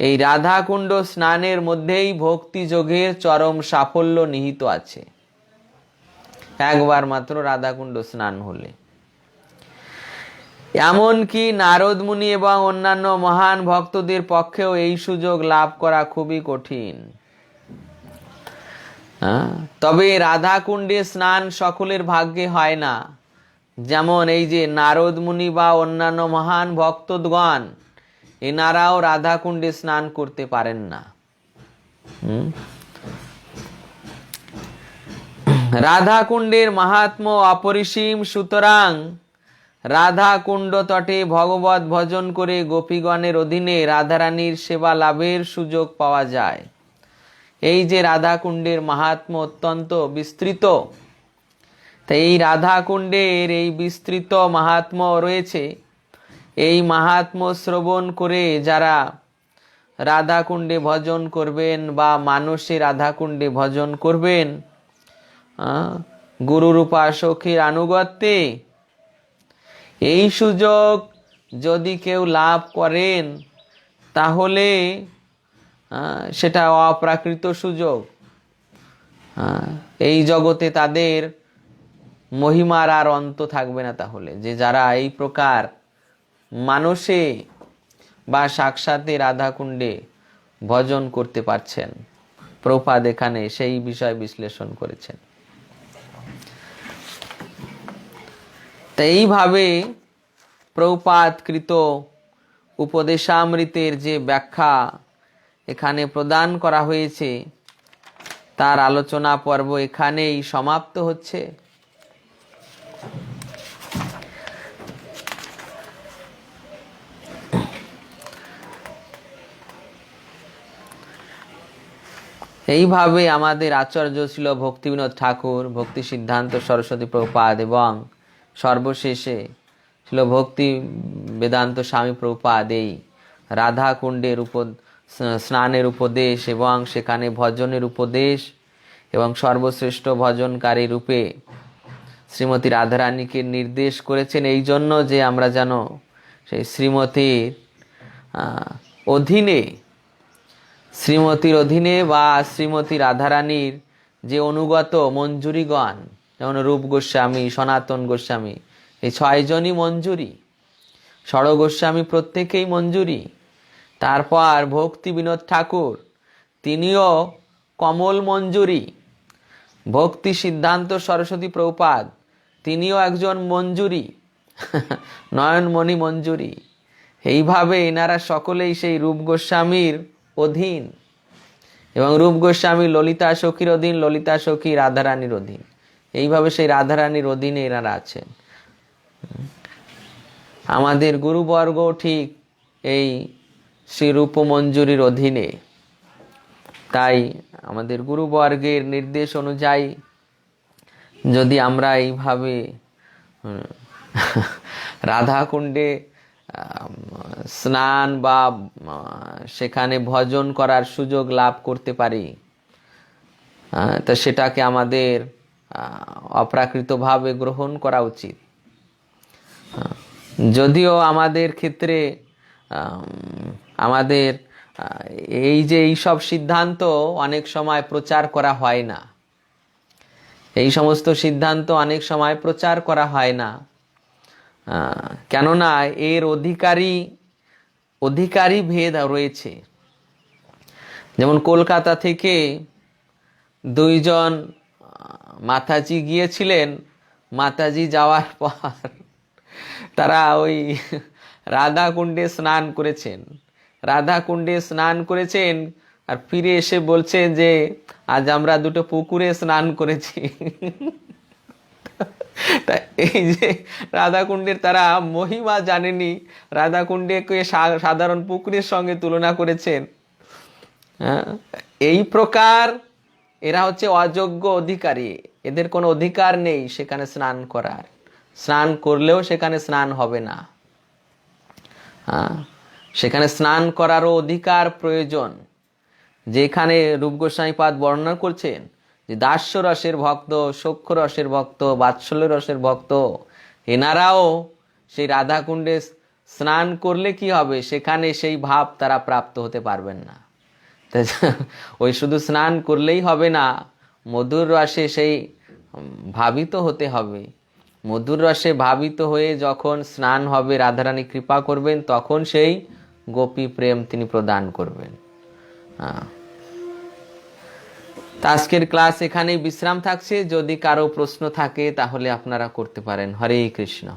এই রাধাকুণ্ড স্নানের মধ্যেই ভক্তি যোগের চরম সাফল্য নিহিত আছে, একবার মাত্র রাধাকুণ্ড স্নান হলে। এমনকি নারদ মুনি এবং অন্যান্য মহান ভক্তদের পক্ষেও এই সুযোগ লাভ করা খুবই কঠিন। তবে রাধাকুণ্ডে স্নান সকলের ভাগ্যে হয় না। যেমন এই যে নারদ মুনি বা অন্যান্য মহান ভক্তগণ, এনারাও রাধাকুণ্ডে স্নান করতে পারেন না। রাধাকুণ্ডের মাহাত্ম্য অপরিসীম, সুতরাং রাধাকুণ্ড তটে ভগবত ভজন করে গোপীগণের অধীনে রাধারানীর সেবা লাভের সুযোগ পাওয়া যায়। এই যে রাধাকুণ্ডের মাহাত্ম্য অত্যন্ত বিস্তৃত, তাই এই রাধাকুণ্ডের এই বিস্তৃত মাহাত্ম্য রয়েছে। এই মাহাত্ম্য শ্রবণ করে যারা রাধাকুণ্ডে ভজন করবেন বা মানসে রাধাকুণ্ডে ভজন করবেন, গুরুর উপাসকের আনুগত্যে, এই সুযোগ যদি কেউ লাভ করেন তাহলে সেটা অপ্রাকৃত সুযোগ। এই জগতে তাদের মহিমার আর অন্ত থাকবে না। তাহলে যে যারা এই প্রকার মানসে বা সাক্ষাতে রাধাকুণ্ডে ভজন করতে পারছেন, প্রভুপাদ এখানে সেই বিষয় বিশ্লেষণ করেছেন। তো এইভাবে প্রভুপাদকৃত উপদেশামৃতের যে ব্যাখ্যা এখানে প্রদান করা হয়েছে, তার আলোচনা পর্ব এখানেই সমাপ্ত হচ্ছে। এইভাবে আমাদের আচার্য ছিল ভক্তিবিনোদ ঠাকুর, ভক্তি সিদ্ধান্ত সরস্বতী প্রভুপাদ এবং সর্বশেষে ছিল ভক্তি বেদান্ত স্বামী প্রভুপাদ এই রাধাকুণ্ডের স্নানের উপদেশ এবং সেখানে ভজনের উপদেশ এবং সর্বশ্রেষ্ঠ ভজনকারী রূপে শ্রীমতী রাধারানীকে নির্দেশ করেছেন, এই জন্য যে আমরা যেন সেই শ্রীমতীর অধীনে বা শ্রীমতী রাধারানীর যে অনুগত মঞ্জুরিগণ, যেমন রূপ গোস্বামী, সনাতন গোস্বামী, এই 6 জনই মঞ্জুরি, ষড় গোস্বামী প্রত্যেকেই মঞ্জুরি। তারপর ভক্তি বিনোদ ঠাকুর, তিনিও কমল মঞ্জুরি। ভক্তি সিদ্ধান্ত সরস্বতী প্রভুপাদ, তিনিও একজন মঞ্জুরি, নয়নমণি মঞ্জুরি। এইভাবে এনারা সকলেই সেই রূপ গোস্বামীর অধীন এবং রূপ গোস্বামী ললিতা সখীর অধীন, ললিতা সখী রাধারানীর অধীন। এইভাবে সেই রাধারানীর অধীনে এনারা আছেন। আমাদের গুরুবর্গ ঠিক এই শ্রী রূপ মঞ্জুরির অধীনে। তাই আমাদের গুরুবর্গের নির্দেশ অনুযায়ী যদি আমরা এইভাবে রাধাকুণ্ডে স্নান বা সেখানে ভজন করার সুযোগ লাভ করতে পারি, তা সেটাকে আমাদের অপ্রাকৃতভাবে গ্রহণ করা উচিত। যদিও আমাদের ক্ষেত্রে আমাদের এই যে এইসব সিদ্ধান্ত অনেক সময় প্রচার করা হয় না, এই সমস্ত সিদ্ধান্ত অনেক সময় প্রচার করা হয় না, কেননা এর অধিকারী ভেদ রয়েছে। যেমন কলকাতা থেকে 2 জন মাতাজি গিয়েছিলেন, মাতাজি যাওয়ার পর তারা ওই রাধাকুণ্ডে স্নান করেছেন আর ফিরে এসে বলছেন যে আজ আমরা 2টো পুকুরে স্নান করেছি। তা এই যে রাধাকুণ্ডের তারা মহিমা জানেনি, রাধাকুণ্ডকে সাধারণ পুকুরের সঙ্গে তুলনা করেছেন। এই প্রকার এরা হচ্ছে অযোগ্য অধিকারী, এদের কোনো অধিকার নেই সেখানে স্নান করার। স্নান করলেও সেখানে স্নান হবে না, সেখানে স্নান করারও অধিকার প্রয়োজন। যেখানে রূপ গোস্বামীপাদ বর্ণনা করছেন যে দাস্য রসের ভক্ত, সখ্য রসের ভক্ত, বাৎসল্য রসের ভক্ত, এনারাও সেই রাধাকুণ্ডে স্নান করলে কি হবে, সেখানে সেই ভাব তারা প্রাপ্ত হতে পারবেন না। ওই শুধু স্নান করলেই হবে না, মধুর রসে সেই ভাবিত হতে হবে। মধুর রসে ভাবিত হয়ে যখন স্নান হবে, রাধারানী কৃপা করবেন, তখন সেই গোপী প্রেম তিনি প্রদান করবেন। তো আজকের ক্লাস এখানেই বিশ্রাম থাকছে। যদি কারো প্রশ্ন থাকে তাহলে আপনারা করতে পারেন। হরে কৃষ্ণ।